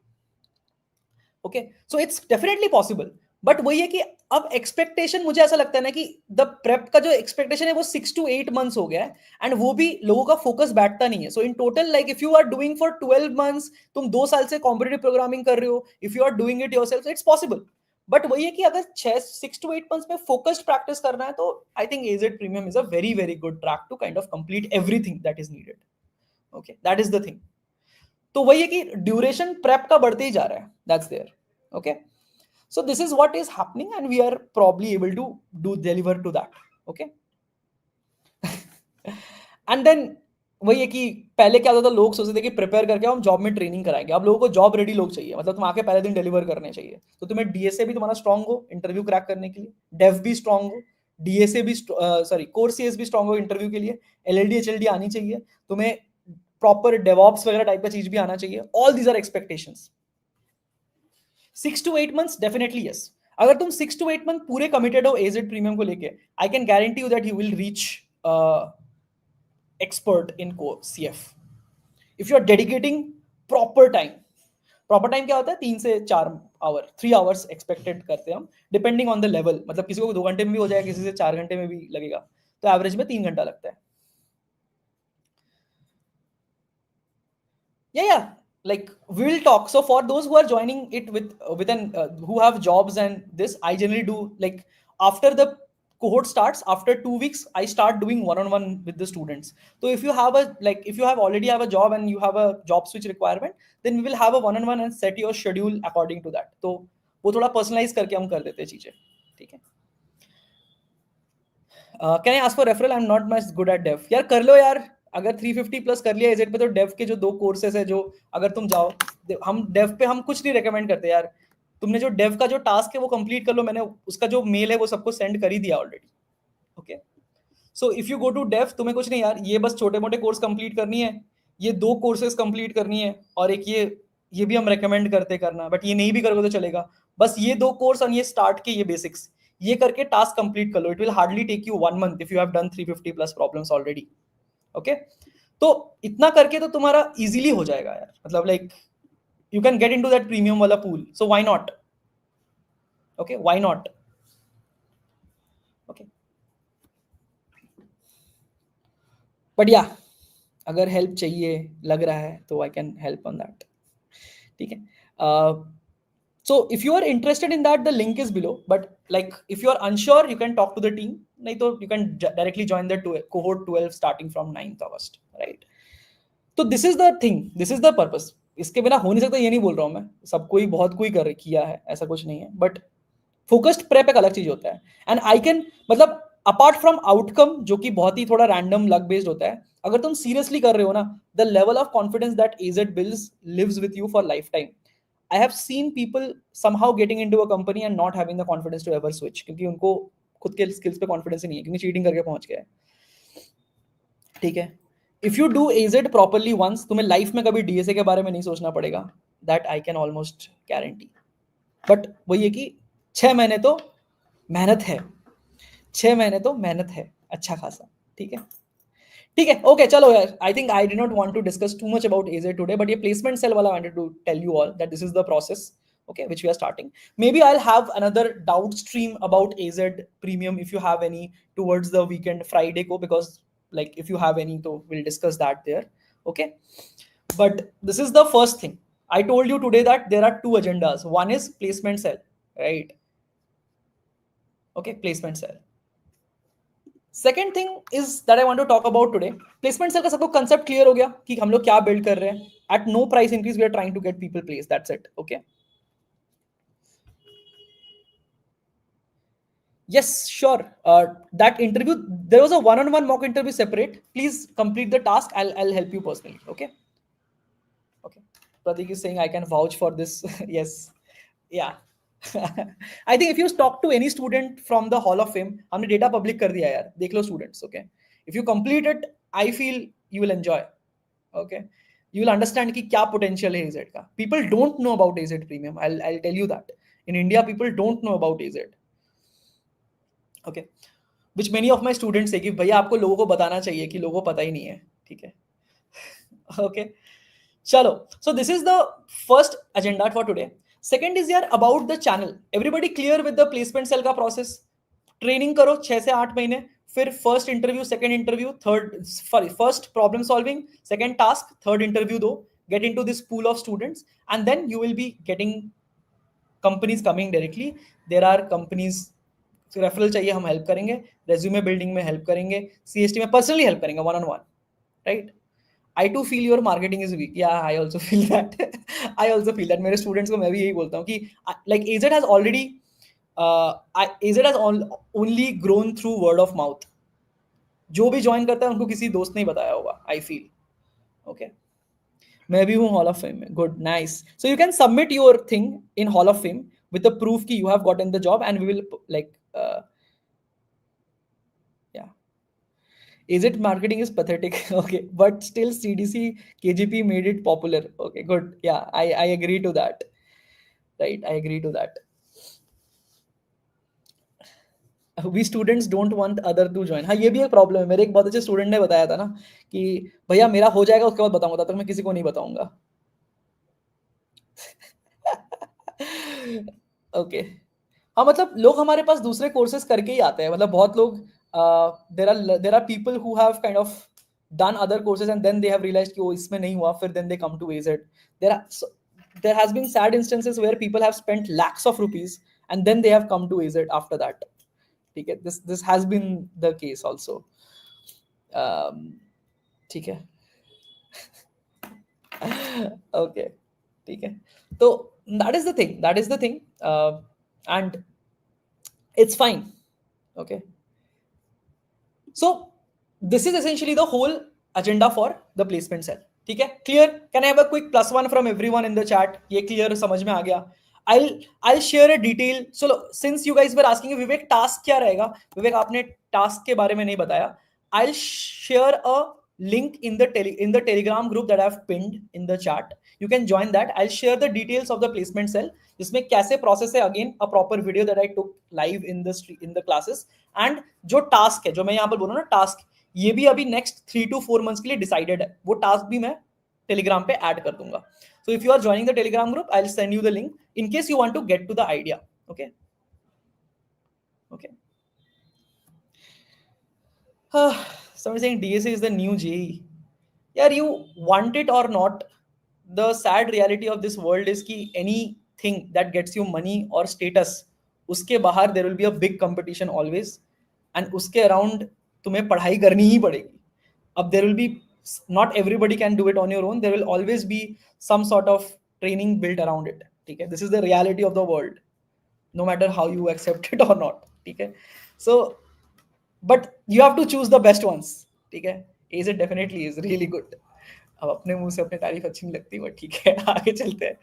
Okay, so it's definitely possible. But वही है कि अब एक्सपेक्टेशन, मुझे ऐसा लगता है ना कि द प्रेप का जो एक्सपेक्टेशन है वो 6 to 8 months हो गया है, एंड वो भी लोगों का फोकस बैठता नहीं है. So in total like if you are doing for 12 months, तुम 2 साल से कॉम्पिटिटिव प्रोग्रामिंग कर रहे हो, if you are doing it yourself, it's possible. But वही है कि अगर 6 to 8 months में फोकस्ड प्रैक्टिस करना है, तो I think AZ Premium is a very very good track to kind of complete everything that is needed. Okay, that is the thing. तो वही है कि ड्यूरेशन प्रेप का बढ़ते ही जा रहा है, that's there. Okay, so this is what is happening and we are probably able to deliver to that. Okay. And then वही है कि पहले क्या होता था, लोग सोचते थे कि प्रिपेयर करके हम जॉब में ट्रेनिंग कराएंगे। अब लोगों को जॉब रेडी लोग चाहिए, मतलब तुम आके पहले दिन डिलीवर करने चाहिए। तो तुम्हें डीएसए भी तुम्हारा स्ट्रांग हो इंटरव्यू क्रैक करने के लिए, डेव भी स्ट्रांग हो, डीएसए भी सॉरी कोर सीएस भी स्ट्रांग हो इंटरव्यू के लिए, एलएलडी एचएलडी आनी चाहिए तुम्हें, प्रॉपर डेवॉप्स वगैरह टाइप का चीज भी आना चाहिए। All these are expectations. 6 to 8 months definitely yes. अगर तुम 6 to 8 मंथ पूरे कमिटेड हो एजेड प्रीमियम को लेके, I can guarantee you that you will reach expert in CF if you are dedicating proper time। Proper time क्या होता है, 3 से 4 आवर, 3 आवर्स एक्सपेक्टेड करते हैं हम, डिपेंडिंग ऑन द लेवल। मतलब किसी को 2 घंटे में भी हो जाएगा, किसी से 4 घंटे में भी लगेगा, तो एवरेज में 3 घंटा लगता है। Yeah, like we'll talk. So for those who are joining it with an who have jobs and this, I generally do like after the cohort starts, after 2 weeks I start doing one-on-one with the students. So if you have a like if you have already have a job and you have a job switch requirement, then we will have a one-on-one and set your schedule according to that. तो वो थोड़ा personalise करके हम कर देते हैं चीजें, ठीक है। Can I ask for referral, I am not much good at dev. यार कर लो यार, अगर 350 प्लस कर लिया एजेड पे तो डेव के जो 2 कोर्सेज है, जो अगर तुम जाओ, हम डेव पे हम कुछ नहीं रेकमेंड करते यार। तुमने जो डेव का जो टास्क है वो कंप्लीट कर लो, मैंने उसका जो मेल है वो सबको सेंड कर ही दिया already. Okay, so if you go to dev, तुम्हें कुछ नहीं यार, ये बस छोटे मोटे कोर्स कंप्लीट करनी है, ये 2 कोर्सेज कंप्लीट करनी है, और एक ये भी हम रेकमेंड करते करना, बट ये नहीं भी करोगे तो चलेगा। बस ये 2 कोर्स और ये स्टार्ट के ये बेसिक्स, ये करके टास्क कंप्लीट कर लो। It will hardly take you 1 month if you have done 350 plus problems already. Okay, तो इतना करके तो तुम्हारा इजीली हो जाएगा यार, मतलब like you can get into that premium वाला pool, so why not. Okay, why not. Okay, but yeah अगर हेल्प चाहिए लग रहा है तो I can help on that, ठीक है। So if you are interested in that, the link is below, but like if you are unsure, you can talk to the team, nahi to you can directly join the cohort 12 starting from 9th August, right? तो this is the thing, this is the purpose। इसके बिना हो नहीं सकता, ये नहीं बोल रहा हूँ मैं, सब कोई बहुत कोई कर किया है, ऐसा कुछ नहीं है, बट फोकस्ड प्रेप एक अलग चीज होता है। एंड आई कैन मतलब अपार्ट फ्रॉम आउटकम जो कि बहुत ही थोड़ा रैंडम लक बेस्ड होता है, अगर तुम सीरियसली कर रहे हो ना, the level of confidence that AZ builds lives with you for life time. I have seen people somehow getting into a company and not having the confidence to ever switch, क्योंकि उनको खुद के skills पे confidence ही नहीं है, क्योंकि cheating करके पहुंच गए, ठीक है। If you do AZ properly once, तुम्हें लाइफ में कभी डीएसए के बारे में नहीं सोचना पड़ेगा, that I can almost guarantee. But वही है कि 6 महीने तो मेहनत है, 6 महीने तो मेहनत है अच्छा खासा, ठीक है। ठीक है, ओके चलो यार, I think I did not want to discuss too much about AZ today, but ये प्लेसमेंट सेल वाला I wanted to tell you all that this is the process, okay, which we are starting. Maybe I'll have another doubt stream about AZ premium if you have any towards the weekend Friday ko, because like if you have any, so we'll discuss that there, okay. But this is the first thing I told you today, that there are 2 agendas. One is placement cell, right? Okay, placement cell. Second thing is that I want to talk about today, placement cell का सबको concept clear हो गया कि हम लोग क्या build कर रहे हैं। At no price increase we are trying to get people place, that's it, okay. Yes, sure. That interview, there was a one-on-one mock interview separate. Please complete the task. I'll help you personally. Okay. Okay. Pratik is saying I can vouch for this. Yes. Yeah. I think if you talk to any student from the Hall of Fame, हमने data public कर दिया यार, देख लो students. Okay. If you complete it, I feel you will enjoy. Okay. You will understand कि क्या potential है AZ का. People don't know about AZ Premium. I'll tell you that. In India, people don't know about AZ. Okay. Which many of my students say कि भैया आपको लोगों को बताना चाहिए कि लोगों को पता ही नहीं है, ठीक है। Okay. चलो, so this is the first agenda for today. Second is यार about the channel. Everybody clear with the placement cell का process? ट्रेनिंग करो 6 से 8 महीने, फिर first interview, second interview, third sorry first problem solving, second task, third interview दो, get into this pool of students, and then you will be getting companies coming directly. There are companies, referral चाहिए हम help करेंगे, resume building में help करेंगे, CST में personally help करेंगे, one on one, right. I too feel your marketing is weak. Yeah, I also feel that. I also feel that. मेरे students को मैं भी यही बोलता हूँ कि like AZ has already AZ has only grown through word of mouth. जो भी join करता है उनको किसी दोस्त ने बताया होगा, I feel. ओके, मैं भी हूँ हॉल ऑफ फेम में, good, nice. So you can submit your thing in hall of fame with the proof कि you have gotten the job and we will like yeah. Is it marketing is pathetic? Okay, but still CDC KGP made it popular. Okay, good. Yeah, I agree to that. Right, I agree to that. We students don't want other to join. हाँ, ये भी एक problem है. मेरे एक बहुत अच्छे student ने बताया था ना कि भैया मेरा हो जाएगा उसके बाद बताऊंगा, तब तक मैं किसी को नहीं बताऊंगा. ओके. हाँ, मतलब लोग हमारे पास दूसरे कोर्सेज करके ही आते हैं. मतलब बहुत लोग, there are people who have kind of done other courses and then they have realized कि वो इसमें नहीं हुआ, फिर then they come to AZ. There has been sad instances where people have spent lakhs of rupees and then they have come to AZ after that. ठीक है, this has been the case also. ठीक है. Okay, ठीक है. तो that is the thing, and it's fine. Okay, so this is essentially the whole agenda for the placement cell. ठीक है, clear? Can I have a quick +1 from everyone in the chat? ये clear, समझ में आ गया? I'll share a detail. So since you guys were asking Vivek task क्या रहेगा, विवेक आपने task के बारे में नहीं बताया. I'll share a link in the telegram group that I've pinned in the chat. You can join that. I'll share the details of the placement cell, जिसमें कैसे प्रोसेस है, again a proper video that I took live in the classes. And जो task है, जो मैं यहाँ पर बोल रहा हूँ ना टास्क, ये भी अभी नेक्स्ट 3 to 4 मंथ्स के लिए डिसाइडेड है. वो टास्क भी मैं टेलीग्राम पे ऐड कर दूंगा. So if you are joining the Telegram group, I will send you the link in case you want to get to the idea. Okay, okay. Someone saying DSA is the new JE. Yeah, you want it or not, the sad reality of this world is कि anything that gets you money or status, उसके बाहर there will be a big competition always, and उसके around तुम्हें पढ़ाई करनी ही पड़ेगी. अब there will be, not everybody can do it on your own. There will always be some sort of training built around it. ठीक है, this is the reality of the world, no matter how you accept it or not. ठीक है, so but you have to choose the best ones. ठीक है, is it definitely is really good. अब अपने मुंह से अपनी तारीफ अच्छी नहीं लगती, बट ठीक है, आगे चलते हैं.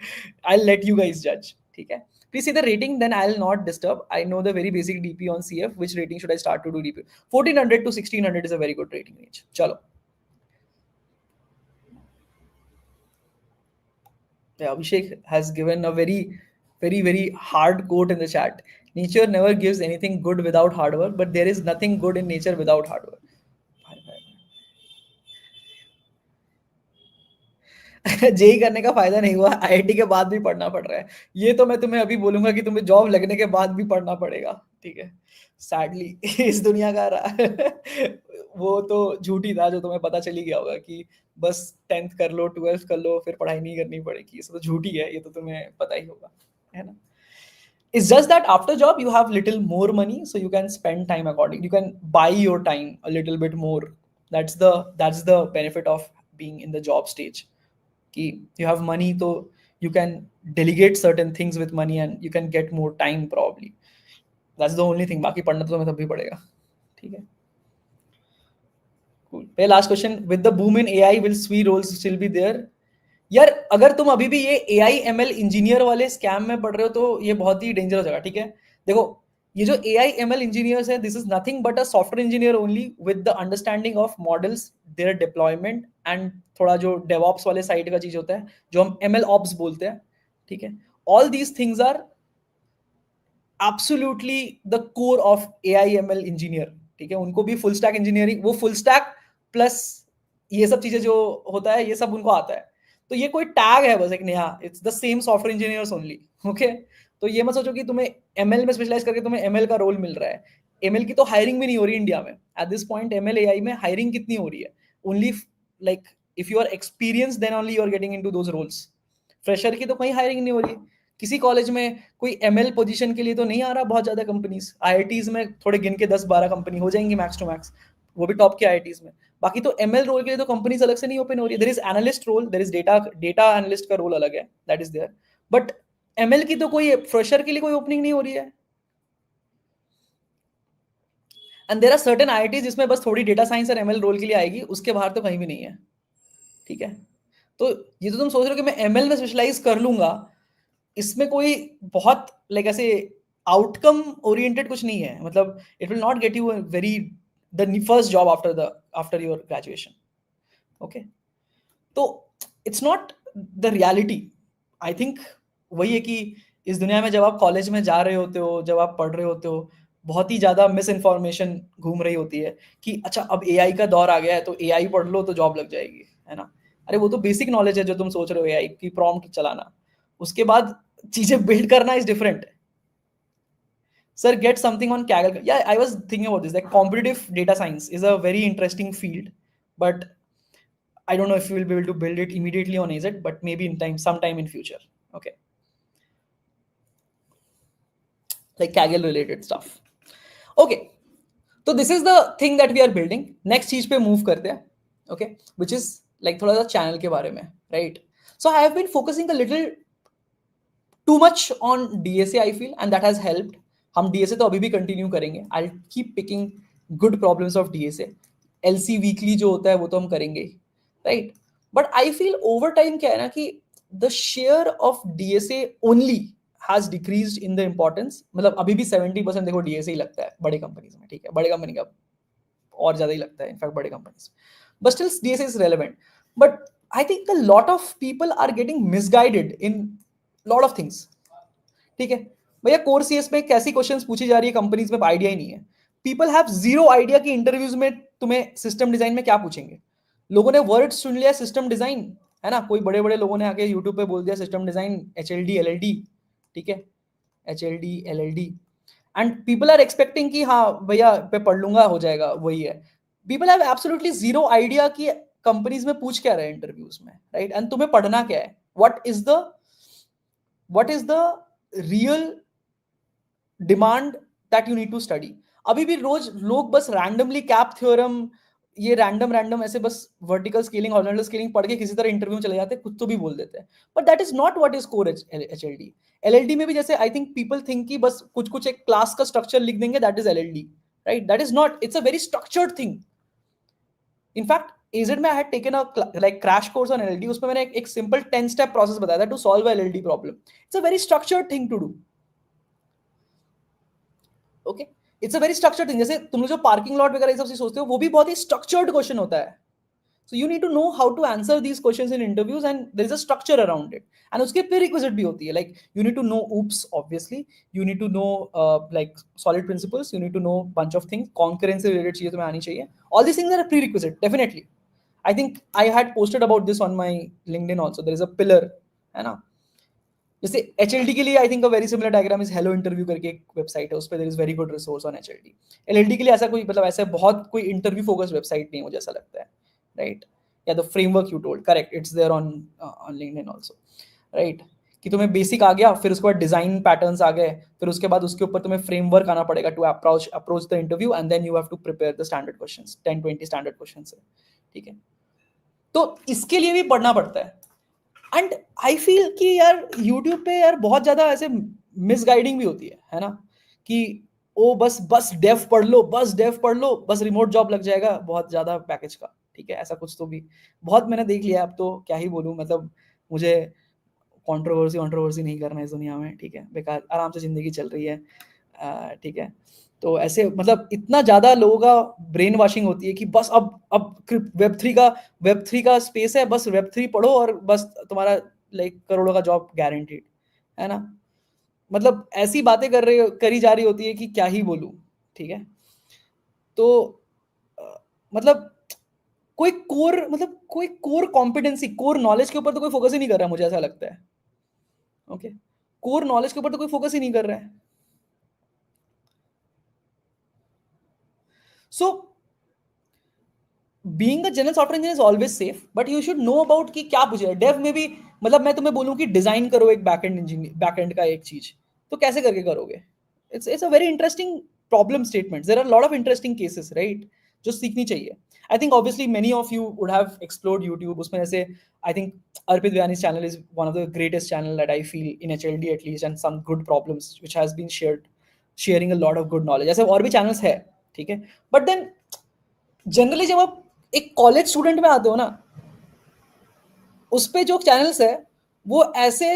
I'll let you guys judge. ठीक है, please see the rating, then I'll not disturb. I know the very basic DP on CF. Which rating should I start to do DP? 1400 to 1600 is a very good rating range. चलो. Yeah, Abhishek has given a very hard quote in the chat. Nature never gives anything good without hard work, but there is nothing good in nature without hard work. JEE करने का फायदा नहीं हुआ, IIT के बाद भी पढ़ना पड़ रहा है. ये तो मैं तुम्हें अभी बोलूंगा कि तुम्हें जॉब लगने के बाद भी पढ़ना पड़ेगा. ठीक है, सैडली इस दुनिया का वो तो झूठी था जो तुम्हें पता चली गया होगा कि बस 10th कर लो, 12th कर लो, फिर पढ़ाई नहीं करनी पड़ेगी. ये सब तो झूठी है, ये तो तुम्हें पता ही होगा, है ना. It's just that after job you have little more money, so you can spend time accordingly. You can buy your time a little bit more. That's the benefit of being in the job stage. कि you have money, so you can delegate certain things with money and you can get more time probably. That's the only thing. बाकी पढ़ना तो तुम्हें तब भी पड़ेगा. ठीक है, cool. फिर last question, with the boom in AI will SWE roles still be there? यार अगर तुम अभी भी ये AI ML इंजीनियर वाले स्कैम में पढ़ रहे हो तो ये बहुत ही डेंजरस होगा. ठीक है, देखो ये जो AI ML इंजीनियर्स है, this is nothing but a software engineer only with the understanding of models, their deployment and थोड़ा जो डेवऑप्स वाले साइड का चीज होता है जो हम ML ऑप्स बोलते हैं. ठीक है, all these things are absolutely the core of AI ML engineer. ठीक है, उनको भी फुल स्टैक इंजीनियरिंग, वो फुल स्टैक प्लस ये सब चीजें जो होता है ये सब उनको आता है. तो ये कोई टैग है बस एक नया, it's the same software engineers only. Okay, तो ये मत सोचो कि तुम्हें एमएल में स्पेशलाइज करके तुम्हें एमएल का रोल मिल रहा है. एमएल की तो हायरिंग भी नहीं हो रही इंडिया में at this point. ML AI में हायरिंग कितनी हो रही है? Only like if you are experience then only you are getting into those roles. Fresher की तो कहीं हायरिंग नहीं हो रही. किसी कॉलेज में कोई एमएल पोजीशन के लिए तो नहीं आ रहा बहुत ज्यादा कंपनीज. आईआईटीज में थोड़े गिन के 10-12 कंपनी हो जाएंगी मैक्स टू मैक्स, वो भी टॉप के आईआईटीज में. बाकी तो एमएल रोल के लिए तो कंपनीज अलग से नहीं ओपन हो रही है. There is analyst role, there is data analyst का रोल अलग है, that is there. But ML की तो कोई फ्रेशर के लिए कोई ओपनिंग नहीं हो रही है. And there are certain IITs जिसमें बस थोड़ी डेटा साइंस और एमएल रोल के लिए आएगी, उसके बाहर तो कहीं भी नहीं है. ठीक है। तो ये तो तुम सोच रहे हो कि मैं एमएल में स्पेशलाइज कर लूंगा, इसमें कोई बहुत लाइक ऐसे आउटकम ओरिएंटेड कुछ नहीं है, मतलब it will not get you very the first job after your graduation. Okay, तो it's not the reality. I think वही है कि इस दुनिया में जब आप कॉलेज में जा रहे होते हो, जब आप पढ़ रहे होते हो, बहुत ही ज्यादा मिस इन्फॉर्मेशन घूम रही होती है कि अच्छा अब एआई का दौर आ गया है तो एआई पढ़ लो तो जॉब लग जाएगी, है ना। अरे वो तो बेसिक नॉलेज है जो तुम सोच रहे हो, एआई की प्रॉम्प्ट चलाना, उसके बाद चीजें बिल्ड करना is different. Sir, get something on Kaggle. Yeah, I was thinking about this. Like competitive data science is a very interesting field, but I don't know if you will be able to build it immediately on AZ, but maybe in time, sometime in future. Okay, like Kaggle related stuff. Okay, so this is the thing that we are building. Next चीज पे move करते हैं. Okay, which is like थोड़ा सा channel के बारे में, right? So I have been focusing a little too much on DSA, I feel, and that has helped. हम DSA तो अभी भी कंटिन्यू करेंगे. I'll keep picking good problems of DSA. LC weekly जो होता है वो तो हम करेंगे, right? But I feel over time क्या है ना कि the share of DSA only has decreased in the importance. मतलब अभी भी 70% देखो DSA ही लगता है बड़े कंपनीज में, ठीक है, बड़े कंपनी का और ज्यादा ही लगता है इनफैक्ट बड़े companies, but still DSA is relevant. But I think a lot of people are getting misguided in lot of things, ठीक है। भैया कोर सीएस में कैसी क्वेश्चंस पूछी जा रही है कंपनीज में, आइडिया ही नहीं है। पीपल हैव जीरो आइडिया कि इंटरव्यूज में तुम्हें सिस्टम डिजाइन में क्या पूछेंगे। लोगों ने वर्ड सुन लिया सिस्टम डिजाइन, है ना, कोई बड़े बड़े लोगों ने आके यूट्यूब पे बोल दिया सिस्टम डिजाइन HLD LLD, ठीक है, HLD LLD, and people are expecting कि हाँ भैया पे पढ़ लूंगा हो जाएगा, वही है। People have absolutely zero idea कि कंपनीज में पूछ क्या रहे हैं इंटरव्यूज में, राइट? एंड तुम्हें पढ़ना क्या है, what is the real demand that you need to study. अभी भी रोज लोग बस रैंडमली कैप थ्योरम, ये रैंडम रैंडम ऐसे बस वर्टिकल स्केलिंग हॉरिजॉन्टल स्केलिंग पढ़ के किसी तरह इंटरव्यू में चले जाते हैं, खुद तो भी बोल देते हैं, but that is not what is core HLD। LLD में भी जैसे आई थिंक पीपल थिंक कि बस कुछ कुछ एक क्लास का स्ट्रक्चर लिख देंगे, that is LLD, right? That is not, it's a very structured thing. In fact AZ में I had taken a like crash course on LLD, उसमें मैंने एक सिंपल 10 स्टेप प्रोसेस बताया था to solve a LLD problem. It's a very structured thing to do. Okay, it's a very structured thing. जैसे तुम लोग जो पार्किंग लॉट वगैरह ये सब चीज सोचते हो, वो भी बहुत ही स्ट्रक्चर्ड क्वेश्चन होता है। So you need to know how to answer these questions in interviews and there is a structure around it, and उसके प्रीरिक्विजिट भी होती है, like you need to know oops obviously, you need to know like solid principles, you need to know bunch of things, concurrency से related चीजें तुम्हें आनी चाहिए। All these things are a prerequisite definitely. I think I had posted about this on my LinkedIn also. There is a pillar, है ना। जैसे HLD के लिए I think a very similar diagram is Hello Interview करके एक website है, उस पर there is very good resource on HLD। LLD के लिए ऐसा कोई मतलब ऐसा बहुत कोई इंटरव्यू फोकस्ड वेबसाइट नहीं मुझे ऐसा लगता है, राइट? या the framework you told, correct, it's there on LinkedIn also, right? कि तुम्हें बेसिक आ गया, फिर उसके बाद डिजाइन पैटर्न्स आ गए, फिर उसके बाद उसके ऊपर तुम्हें फ्रेमवर्क आना पड़ेगा to approach the interview, and then you have to prepare the standard questions, 10-20 standard questions है, ठीक है। तो इसके लिए भी पढ़ना पड़ता है। एंड आई फील कि यार यूट्यूब पे यार बहुत ज्यादा ऐसे मिसगाइडिंग भी होती है ना, कि ओ बस बस डेव पढ़ लो, बस डेव पढ़ लो, बस रिमोट जॉब लग जाएगा बहुत ज्यादा पैकेज का, ठीक है, ऐसा कुछ तो भी बहुत मैंने देख लिया। अब तो क्या ही बोलूं, मतलब मुझे कंट्रोवर्सी नहीं करना इस दुनिया में, ठीक है, बेकार आराम से जिंदगी चल रही है, ठीक है। तो ऐसे मतलब इतना ज्यादा लोगों का ब्रेन वॉशिंग होती है कि बस अब वेब थ्री का स्पेस है, बस वेब3 पढ़ो और बस तुम्हारा लाइक करोड़ों का जॉब गारंटीड, है ना। मतलब ऐसी बातें करी जा रही होती है कि क्या ही बोलूं, ठीक है। तो मतलब कोई कोर कॉम्पिटेंसी, कोर नॉलेज के ऊपर तो कोई फोकस ही नहीं कर रहा, मुझे ऐसा लगता है। ओके, कोर नॉलेज के ऊपर तो कोई फोकस ही नहीं कर रहा है। So being a general software engineer is always safe, but you should know about कि क्या पूछे डेव में भी। मतलब मैं तुम्हें बोलूं कि डिजाइन करो एक बैकएंड इंजीनियर, बैकएंड का एक चीज, तो कैसे करके करोगे? It's a very interesting problem statement, there are lot of interesting cases, right, जो सीखनी चाहिए। I think obviously many of you would have explored YouTube, उसमें जैसे I think Arpit Bhayani's channel is one of the greatest channel that I feel in HLD at least, and some good problems which has been sharing a lot of good knowledge, ऐसे और भी channels है, ठीक है। But then generally जब आप एक college student में आते हो ना, उस पे जो चैनल्स है वो ऐसे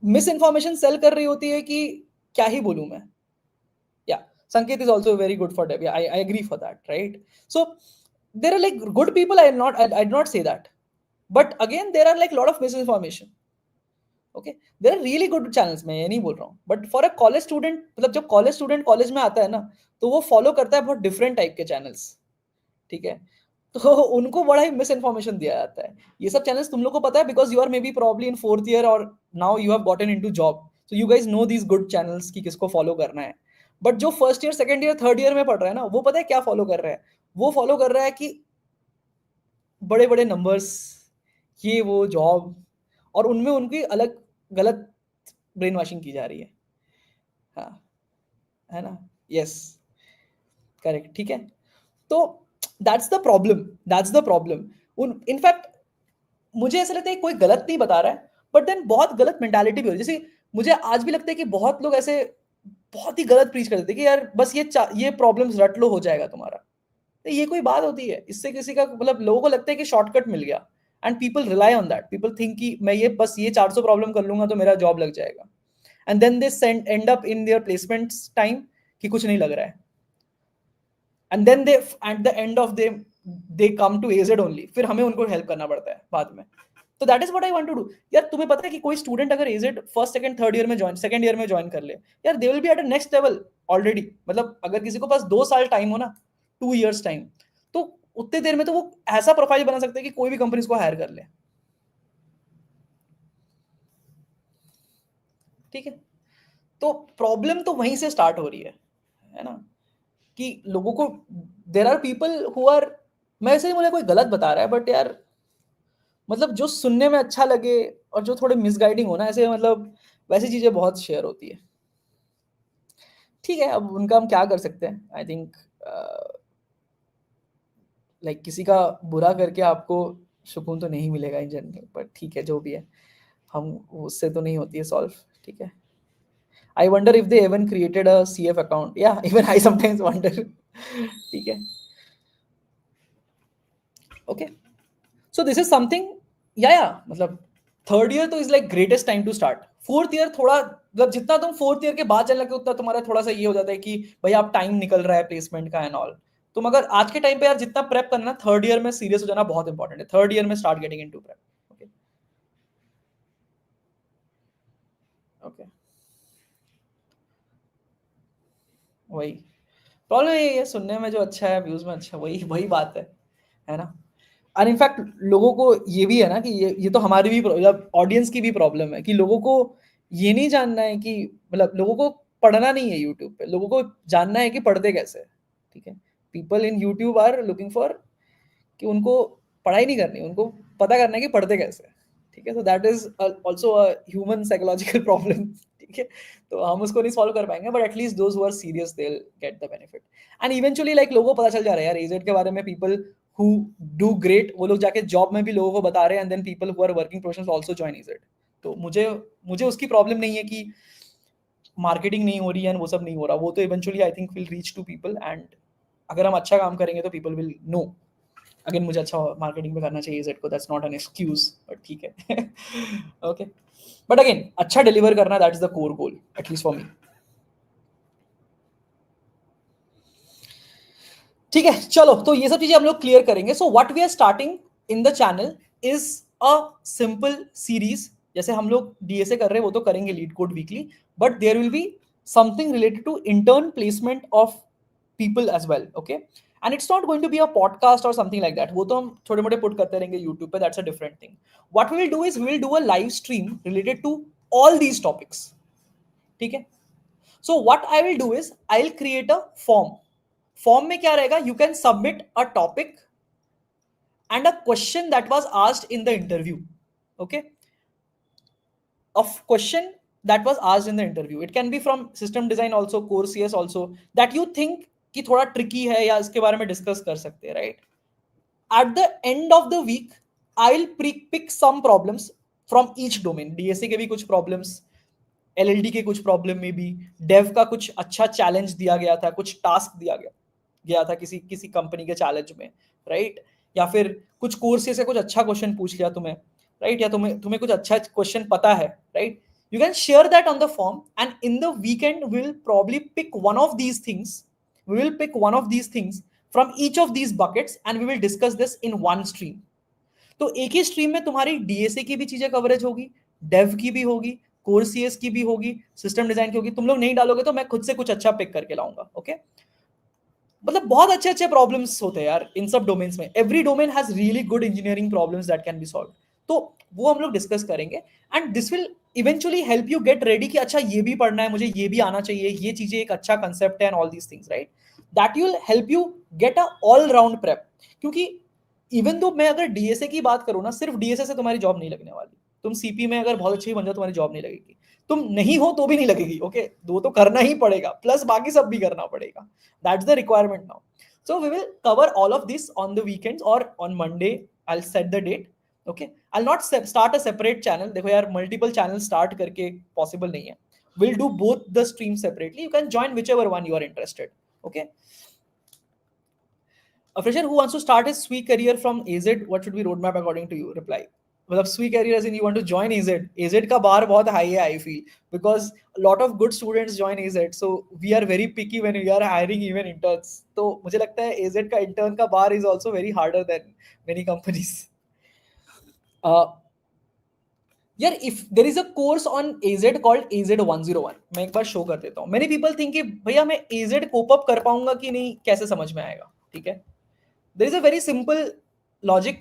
मिस इन्फॉर्मेशन सेल कर रही होती है कि क्या ही बोलूं मैं. या Sanket is also very good for dev. I agree for that, right? So there are like good people. I do not say that, but again there are like lot of misinformation. Okay, there are really good channels, मैं ये नहीं बोल रहा हूँ, but for a college student, मतलब जब college student college में आता है ना, तो वो follow करता है बहुत different type के channels. ठीक है, तो उनको बड़ा ही मिस इन्फॉर्मेशन दिया जाता है. ये सब चैनल्स तुम लोग को पता है because you are maybe probably in fourth year और now you have gotten into job, so you guys know these good channels कि किसको फॉलो करना है. बट जो first year second year third year में पढ़ रहा है ना, वो पता है क्या फॉलो कर रहा है? वो फॉलो कर रहा है कि बड़े बड़े नंबर्स, ये वो जॉब, और उनमें उनकी अलग गलत ब्रेन वॉशिंग की जा रही है. हाँ, है ना? Yes, correct. ठीक है, तो दैट्स द प्रॉब्लम. उन इनफैक्ट मुझे ऐसा लगता है कि कोई गलत नहीं बता रहा है, बट देन बहुत गलत मेंटालिटी भी हो रही है. जैसे मुझे आज भी लगता है कि बहुत लोग ऐसे बहुत ही गलत प्रीच कर देते हैं कि यार बस ये प्रॉब्लम्स रट लो, हो जाएगा तुम्हारा. तो ये कोई बात होती है? इससे किसी का मतलब लोगों को लगता है कि शॉर्टकट मिल गया, and people rely on that. People think कि मैं ये बस ये 400 प्रॉब्लम कर लूंगा तो मेरा जॉब लग जाएगा, and then they send end up in their placements time कि कुछ नहीं लग रहा है. And then they at the end of they come to AZ only, फिर हमें उनको हेल्प करना पड़ता है बाद में. तो that is what I want to do. यार तुम्हें पता है कि कोई स्टूडेंट अगर AZ first second third year में ज्वाइन सेकंड ईयर में ज्वाइन कर ले, यार they will be at a next level already. मतलब अगर किसी को पास 2 साल टाइम हो ना, 2 years टाइम, तो उतने देर में तो वो ऐसा प्रोफाइल बना सकते हैं कि कोई भी कंपनी उसको हायर कर ले. ठीक है, तो प्रॉब्लम तो वहीं से स्टार्ट हो रही है ना? कि लोगों को there are people who are, मैं ऐसे नहीं बोला कोई गलत बता रहा है, बट यार मतलब जो सुनने में अच्छा लगे और जो थोड़े मिसगाइडिंग हो ना, ऐसे मतलब वैसी चीजें बहुत शेयर होती है. ठीक है, अब उनका हम क्या कर सकते हैं? आई थिंक लाइक किसी का बुरा करके आपको सुकून तो नहीं मिलेगा इन जनरल, बट ठीक है जो भी है, हम उससे तो नहीं होती है सॉल्व. ठीक है, I wonder if they even created a CF account. या इवन आई समटाइम्स वंडर. ठीक है, okay. So this is something. या मतलब थर्ड ईयर तो is like greatest time to start. Fourth year थोड़ा मतलब जितना तुम फोर्थ ईयर के बाद चलने लगे उतना तुम्हारा थोड़ा सा ये हो जाता है कि भाई आप टाइम निकल रहा है प्लेसमेंट का एंड ऑल. तुम अगर आज के टाइम पे यार जितना प्रेप करना, थर्ड ईयर में सीरियस हो जाना बहुत इंपॉर्टेंट है. थर्ड ईयर में start getting into prep. Okay, okay. वही प्रॉब्लम यही है, सुनने में जो अच्छा है, व्यूज में अच्छा, वही वही बात है ना? और इनफैक्ट लोगों को ये भी है ना कि ये तो हमारी भी मतलब ऑडियंस की भी प्रॉब्लम है कि लोगों को ये नहीं जानना है कि मतलब लोगों को पढ़ना नहीं है यूट्यूब पे, लोगों को जानना है कि पढ़ते कैसे. ठीक है, people in YouTube are looking for कि उनको पढ़ाई नहीं करनी, उनको पता करना है कि पढ़ते कैसे. ठीक है, तो that is also a human psychological problem. ठीक है, तो हम उसको नहीं सॉल्व कर पाएंगे, but at least those who are serious they will get the benefit. And eventually like लोगों को पता चल जा रहा है यार एजेड के बारे में. पीपल हु डू ग्रेट, वो लोग जाके जॉब में भी लोगों को बता रहे हैं, and then people who are working professionals also join AZ. तो मुझे मुझे उसकी प्रॉब्लम नहीं है कि मार्केटिंग नहीं हो रही है, वो सब नहीं हो रहा. वो तो eventually I think will reach to people, and अगर हम अच्छा काम करेंगे तो पीपल विल नो. अगेन मुझे अच्छा मार्केटिंग में करना चाहिए जेड को, that's not an excuse, but ठीक है. ओके, बट अगेन अच्छा डिलीवर करना, that is the core goal at least for me. ठीक है, चलो तो ये सब चीजें हम लोग क्लियर करेंगे. So what we are starting in the channel is a simple series. जैसे हम लोग डीएसए कर रहे हैं वो तो करेंगे LeetCode weekly, but there will be something related to intern placement of people as well. Okay, and it's not going to be a podcast or something like that. वो तो हम छोटे मोटे पुट करते रहेंगे YouTube पे, that's a different thing. What we will do is we will do a live stream related to all these topics. ठीक है, so what I will do is I'll create a form में क्या रहेगा, you can submit a topic and a question that was asked in the interview. Okay, a question that was asked in the interview. It can be from system design also, core CS also, that you think कि थोड़ा tricky है या इसके बारे में discuss कर सकते हैं, right? At the end of the week I will pick some problems from each domain. DSA के भी कुछ प्रॉब्लम्स, एलएलडी के कुछ प्रॉब्लम में भी, डेव का कुछ अच्छा चैलेंज दिया गया था, कुछ टास्क दिया गया था किसी किसी कंपनी के चैलेंज में, राइट? या फिर कुछ कोर्सेज से कुछ अच्छा क्वेश्चन पूछ लिया तुम्हें, राइट, या तुम्हें तुम्हें कुछ अच्छा क्वेश्चन पता है, right, you can share that on the form, and in the weekend we will probably pick one of these things, we will pick one of these things from each of these buckets and we will discuss this in one stream. तो एक ही stream में तुम्हारी DSA की भी चीजें coverage होगी, Dave की भी होगी, कोर सीएस की भी होगी, सिस्टम डिजाइन की होगी. तुम लोग नहीं डालोगे तो मैं खुद से कुछ अच्छा पिक करके लाऊंगा. ओके, मतलब बहुत अच्छे अच्छे प्रॉब्लम्स होते हैं यार इन सब डोमेन्स में. Every domain has really good engineering problems that can be solve. तो वो हम लोग डिस्कस करेंगे and this will eventually help you get ready कि अच्छा ये भी पढ़ना है मुझे, ये भी आना चाहिए, ये चीजें एक अच्छा कंसेप्ट है and all these things, right. That will help you get a all round prep. क्योंकि इवन दो मैं अगर डीएसए की बात करूं ना, सिर्फ डीएसए से तुम्हारी जॉब नहीं लगने वाली. तुम सीपी में अगर बहुत अच्छी बन जाओ तुम्हारी जॉब नहीं लगेगी, तुम नहीं हो तो भी नहीं लगेगी. ओके, दो तो करना ही पड़ेगा, प्लस बाकी सब भी करना पड़ेगा. That's the requirement now. So we will cover all of this on the weekends or on Monday. I'll set the date. Okay. I'll not start a separate channel. देखो यार multiple channels start करके possible नहीं है. We'll do both the streams separately. You can join whichever one you are interested. Okay. A fresher who wants to start his SWE career from AZ, what should be roadmap according to you? Reply. मतलब SWE career as in you want to join AZ. AZ का बार बहुत high है I feel, because a lot of good students join AZ. So we are very picky when we are hiring even interns. तो मुझे लगता है AZ का intern का बार is also very harder than many companies. यार if there is a course on AZ called AZ 101, मैं एक बार show कर देता हूँ. Many people think कि भैया मैं AZ कोप अप कर पाऊंगा कि नहीं, कैसे समझ में आएगा. ठीक है, there is a very simple logic.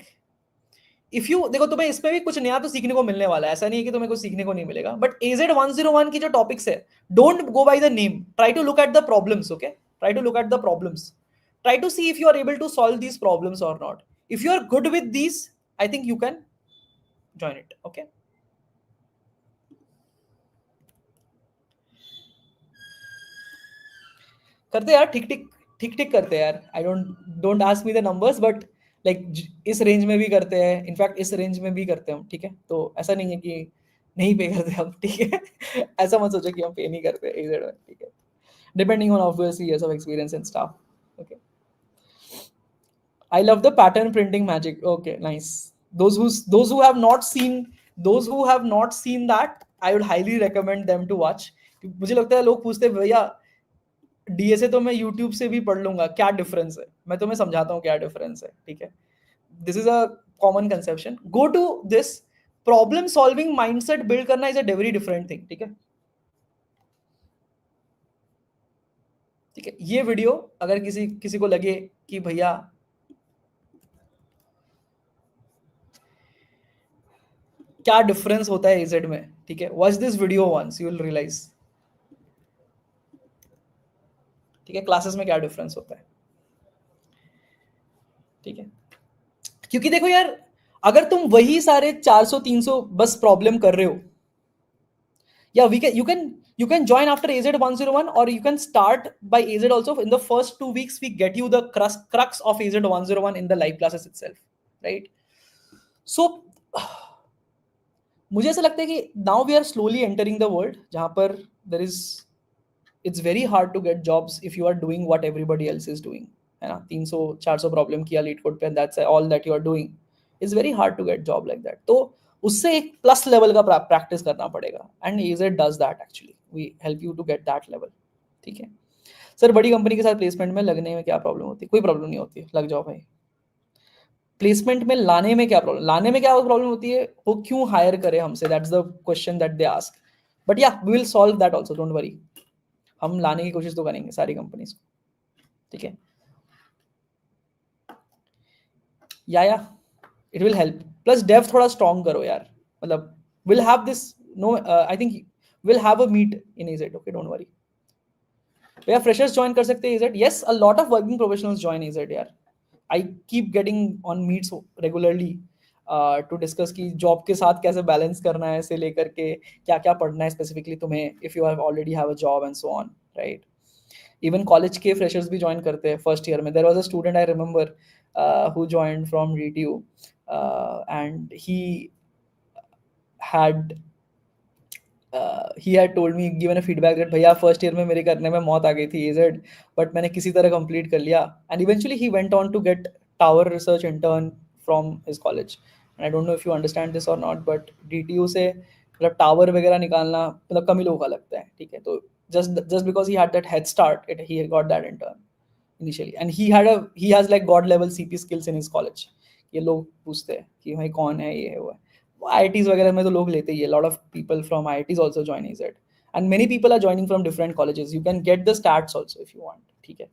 If you देखो तुम्हें इसमें भी कुछ नया तो सीखने को मिलने वाला है, ऐसा नहीं है कि तुम्हें कुछ सीखने को नहीं मिलेगा. बट AZ 101 की जो टॉपिक्स है, don't go by the name, try to look at the problems. Okay, try to look at the problems, try to see if you are able to solve these problems और not. If you are good with these, I think you can join it. Okay, करते यार, ठीक ठीक ठीक ठीक करते हैं यार. I don't ask me the numbers, but like इस रेंज में भी करते हैं, इनफैक्ट इस रेंज में भी करते हैं हम. ठीक है, तो ऐसा नहीं है कि नहीं पे करते हम. ठीक है, ऐसा मत सोचो कि हम पे नहीं करते AZ में. ठीक है, depending on obviously years of experience and stuff. Okay, I love the pattern printing magic. Okay, nice. Those who have not seen, that, I would highly recommend them to watch. मुझे लगता है लोग पूछते हैं भैया डीएसए तो मैं YouTube से भी पढ़ लूंगा, क्या डिफरेंस है. मैं तुम्हें समझाता हूँ क्या डिफरेंस है. ठीक है, this is a common conception. Go to this. Problem solving mindset build करना is a very different thing. ठीक है, ठीक है. ये वीडियो अगर किसी किसी को लगे कि भैया क्या डिफरेंस होता है एजेड में, ठीक है, watch this video once, you will realize. ठीक है, क्लासेस में क्या डिफरेंस होता है. ठीक है, क्योंकि देखो यार, अगर तुम वही सारे 400-300 बस प्रॉब्लम कर रहे हो, या you can join after AZ 101, or you can start by AZ also. In the first 2 weeks we get you the crux of AZ 101 in the live classes itself, right? So मुझे ऐसा लगता है कि now we are slowly entering the world जहां पर it's very hard to get jobs if you are doing what everybody else is doing, है ना. 300-400 problem किया लीड कोड पे, that's all that you are doing. It's very hard to get job like that. तो उससे एक plus level का practice करना पड़ेगा, and AZ does that actually. We help you to get that level. ठीक है sir, बड़ी कंपनी के साथ प्लेसमेंट में लगने में क्या प्रॉब्लम होती है? कोई प्रॉब्लम नहीं होती, लग जाओ भाई. प्लेसमेंट में लाने में क्या प्रॉब्लम, होती है, वो क्यों हायर करे हमसे, that's the question that they ask. But yeah we will solve that also, don't worry. हम लाने की कोशिश तो करेंगे सारी कंपनीज को. ठीक है, या it will help. Plus dev थोड़ा स्ट्रॉन्ग करो यार. मतलब will have this, no I think will have a meet in AZ. Okay, don't worry. भैया फ्रेशर्स ज्वाइन कर सकते हैं AZ? Yes, a lot of working professionals join AZ यार. I keep getting on meets regularly to discuss कि job के साथ कैसे balance करना है, से लेकर के क्या क्या पढ़ना है स्पेसिफिकली तुम्हें, if you have already have a job and so on, right. Even college के फ्रेशर्स भी ज्वाइन करते हैं फर्स्ट ईयर में. There was a student I remember who joined from RTU, and had he had told me, given a feedback that भैया first year में मेरे करने में मौत आ गई थी AZ, बट मैंने किसी तरह कंप्लीट कर लिया. And eventually he went on to get Tower Research intern from his college, I don't know if you understand this or not, but DTU से मतलब टावर वगैरह निकालना मतलब कम ही लोगों का लगता है, ठीक है। तो just because he had that head start, he got that intern initially, and he has like god level CP skills in his college. ये लोग पूछते हैं कि भाई कौन है, ये है वो है। IITs वगैरह में तो लोग लेते ही है, lot of people from IITs also join AZ, and many people are joining from different colleges. You can get the stats also if you want, ठीक है।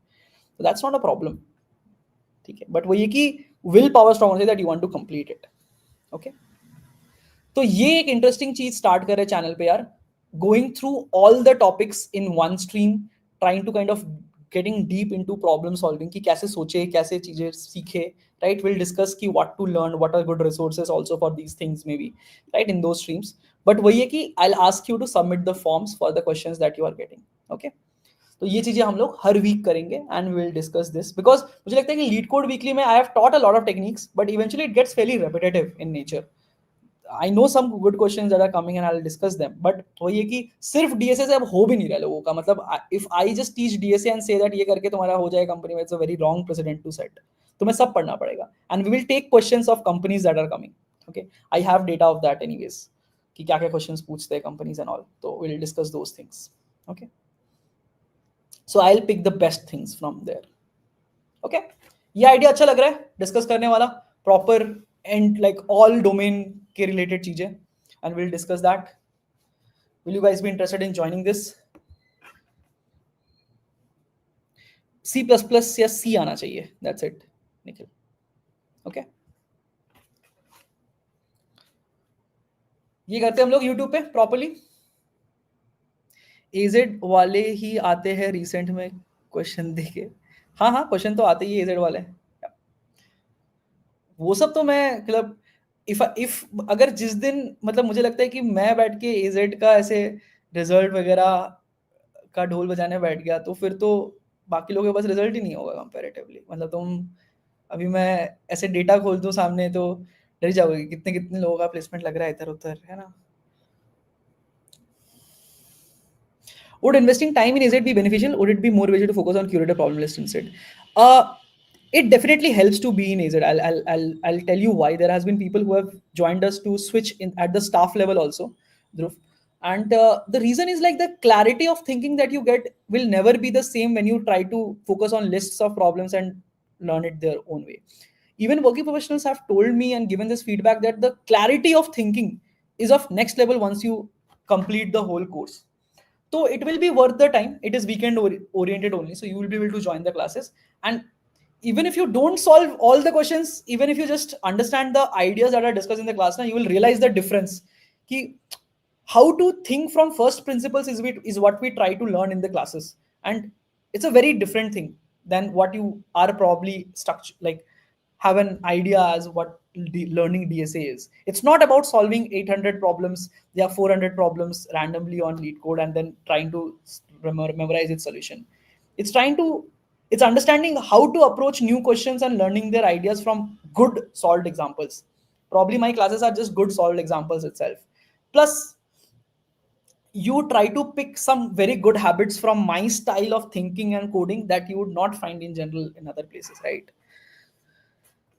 So that's not a problem, ठीक है। बट वो ये कि will power strong होना चाहिए that you want to complete it, okay. तो ये एक इंटरेस्टिंग चीज स्टार्ट कर रहे चैनल पे यार, going through all the topics in one stream, trying to kind of getting deep into problem solving कि कैसे सोचे, कैसे चीजें सीखे, राइट। विल डिस्कस कि what to learn, what are good resources also for these things maybe, right, in two streams. But वही है कि I will ask you to submit the forms for the questions that you are getting, okay. तो ये चीजें हम लोग हर week करेंगे and we will discuss this, because मुझे लगता है कि लीड कोड वीकली में I have taught a lot of techniques, but eventually it gets fairly repetitive in nature. I know some good questions that are coming and I will discuss them, but वो ये कि सिर्फ DSA से अब हो भी नहीं रहा लोगों का, मतलब if I just teach DSA and say that ये करके तुम्हारा हो जाए कंपनी में, it's a very wrong precedent to set. तुम्हें सब पढ़ना पड़ेगा and we will take questions of companies that are coming, okay. I have data of that anyways कि क्या क्या क्वेश्चंस पूछते हैं कंपनीज एंड ऑल, तो we will discuss those things, okay. So I'll pick the best things from there. Okay, ये idea अच्छा लग रहा है डिस्कस करने वाला, proper and like all domain के रिलेटेड चीजें, and will discuss that. Will you guys be interested in joining this? C plus plus या सी आना चाहिए, दैट्स इट निखिल, ओके। ये करते हैं हम लोग यूट्यूब पे प्रॉपरली। एजेड वाले ही आते हैं रिसेंट में क्वेश्चन देके, हाँ हाँ क्वेश्चन तो आते ही है एजेड वाले, वो सब तो मैं मतलब इफ अगर जिस दिन मतलब मुझे लगता है कि मैं बैठ के एजेड का ऐसे रिजल्ट वगैरह का ढोल बजाने बैठ गया, तो फिर तो बाकी लोगों के पास रिजल्ट ही नहीं होगा कंपैरेटिवली। मतलब तुम अभी मैं ऐसे डेटा खोल दूं सामने तो डर जाओगे कि कितने कितने लोगों का प्लेसमेंट लग रहा है इधर उधर, है ना। Would investing time in AZ be beneficial? Would it be more beneficial to focus on curated problem list instead? It definitely helps to be in AZ. I'll tell you why. There has been people who have joined us to switch in at the staff level also, Dhruv. And the reason is like the clarity of thinking that you get will never be the same when you try to focus on lists of problems and learn it their own way. Even working professionals have told me and given this feedback that the clarity of thinking is of next level once you complete the whole course. So it will be worth the time. It is weekend oriented only, so you will be able to join the classes. And even if you don't solve all the questions, even if you just understand the ideas that are discussed in the class, now you will realize the difference. Ki how to think from first principles is what we try to learn in the classes, and it's a very different thing than what you are probably stuck like have an idea as what learning DSA is. It's not about solving 800 problems, there are 400 problems randomly on lead code and then trying to memorize its solution. It's trying to it's understanding how to approach new questions and learning their ideas from good solved examples. Probably my classes are just good solved examples itself. Plus, you try to pick some very good habits from my style of thinking and coding that you would not find in general in other places, right?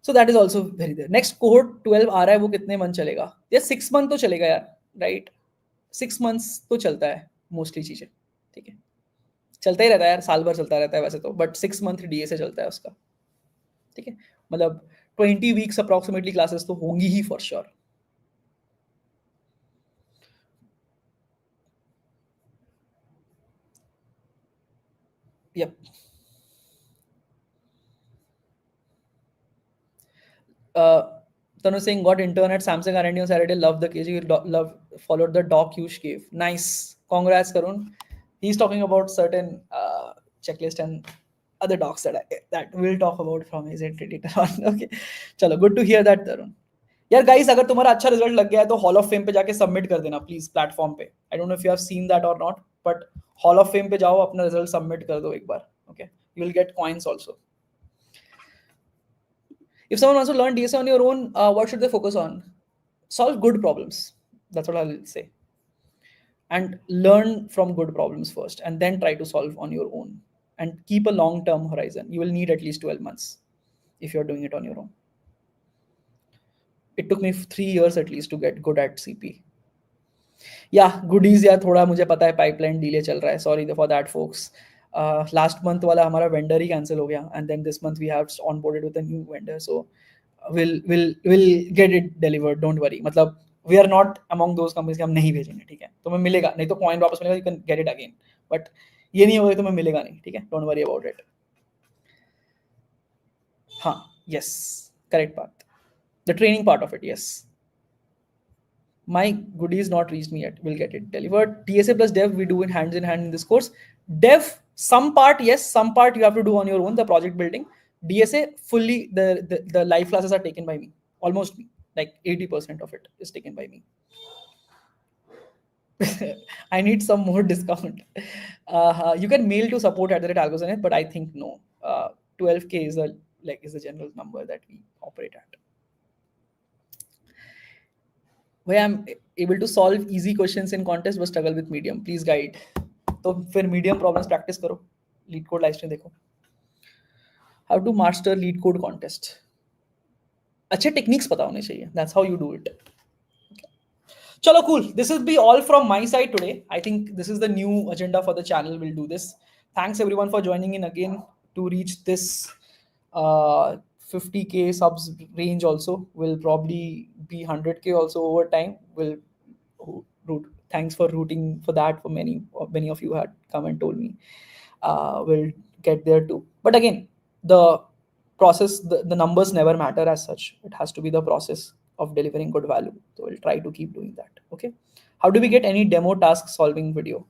So that is also very there. Next cohort 12 आ रहा है, वो कितने month चलेगा? ये 6 month तो चलेगा यार, right. 6 months तो चलता है मोस्टली चीजें, ठीक है। चलता ही रहता है यार, साल भर चलता रहता है वैसे तो, बट 6 मंथ डीए से चलता है उसका, ठीक है। मतलब 20 वीक्स अप्रोक्सीमेटली क्लासेस तो होंगी ही for sure. Yup. Tanu saying got intern at Samsung R&D on Saturday. Love the KG. Love followed the doc you gave. Nice. Congrats, Karun. He's talking about certain checklist and other docs that we'll talk about from his entry later on. Okay. चलो, good to hear that, Tarun. यार guys, अगर तुम्हारा अच्छा result लग गया है तो hall of fame पे जाके सबमिट कर देना प्लीज प्लेटफॉर्म पे। I don't know if you have seen that और not, but hall of fame पे जाओ, अपना रिजल्ट सबमिट कर दो एक बार, okay. You will get coins also. If someone wants to learn DSA on your own, what should they focus on? Solve good problems. That's what I'll say. And learn from good problems first, and then try to solve on your own. And keep a long term horizon. You will need at least 12 months if you're doing it on your own. It took me 3 years at least to get good at CP. या goodies या थोड़ा मुझे पता है pipeline delay चल रहा है, sorry for that folks. Last month वाला हमारा वेंडर ही कैंसिल हो गया, and then this month we have onboarded with a new vendor, so will get it delivered, don't worry. मतलब we are not among those companies के हम नहीं भेजेंगे, ठीक है. तुम्हें मिलेगा, नहीं तो कॉइन वापस मिलेगा, you can get it again, but ये नहीं होगा तुम्हें मिलेगा नहीं, ठीक है. Don't worry about it. हाँ, यस, करेक्ट बात. The training part of it, yes. My goodies not reached me yet, will get it delivered. TSA plus dev we do in hand in this course. Dev, some part yes, some part you have to do on your own, the project building. DSA fully, the live classes are taken by me, almost me, like 80% of it is taken by me. I need some more discount. You can mail to support@algozonet, but I think no. 12K is the general number that we operate at. Where I'm able to solve easy questions in contest but struggle with medium. Please guide. तो फिर medium problems practice करो. Lead code live stream देखो. How to master lead code contest. अच्छे techniques पता होने चाहिए. That's how you do it. Okay. Chalo, cool. This will be all from my side today. I think this is the new agenda for the channel. We'll do this. Thanks everyone for joining in again to reach this 50K subs range. Also will probably be 100K also over time. Will root. Thanks for rooting for that. For many of you had come and told me. We'll get there too. But again, the process, the numbers never matter as such. It has to be the process of delivering good value. So we'll try to keep doing that. Okay. How do we get any demo task solving video?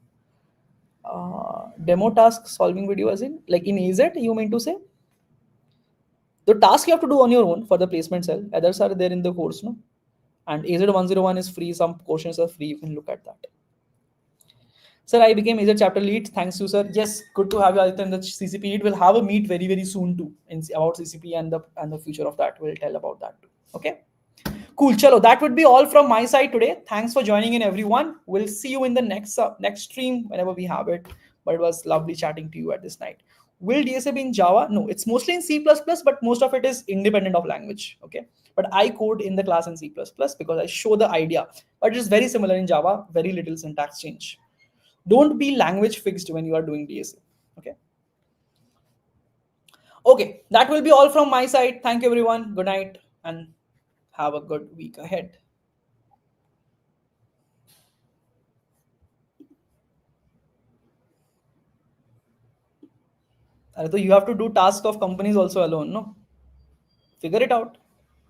Demo task solving video as in like in AZ, you mean to say? The task you have to do on your own for the placement cell. Others are there in the course, no? And AZ101 is free. Some portions are free. You can look at that. Sir, I became AZ chapter lead. Thanks you, sir. Yes, good to have you in the CCP lead. We'll have a meet very, very soon too about CCP and the future of that. We'll tell about that too. Okay. Cool. Chalo, that would be all from my side today. Thanks for joining in, everyone. We'll see you in the next stream whenever we have it. But it was lovely chatting to you at this night. Will DSA be in Java? No, it's mostly in C++, but most of it is independent of language. Okay. But I code in the class in C++ because I show the idea. But it is very similar in Java, very little syntax change. Don't be language fixed when you are doing DSA. Okay. Okay, that will be all from my side. Thank you, everyone. Good night and have a good week ahead. So you have to do tasks of companies also alone, no? Figure it out.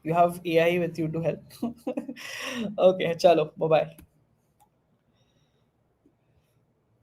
You have AI with you to help. Okay, chalo, bye-bye.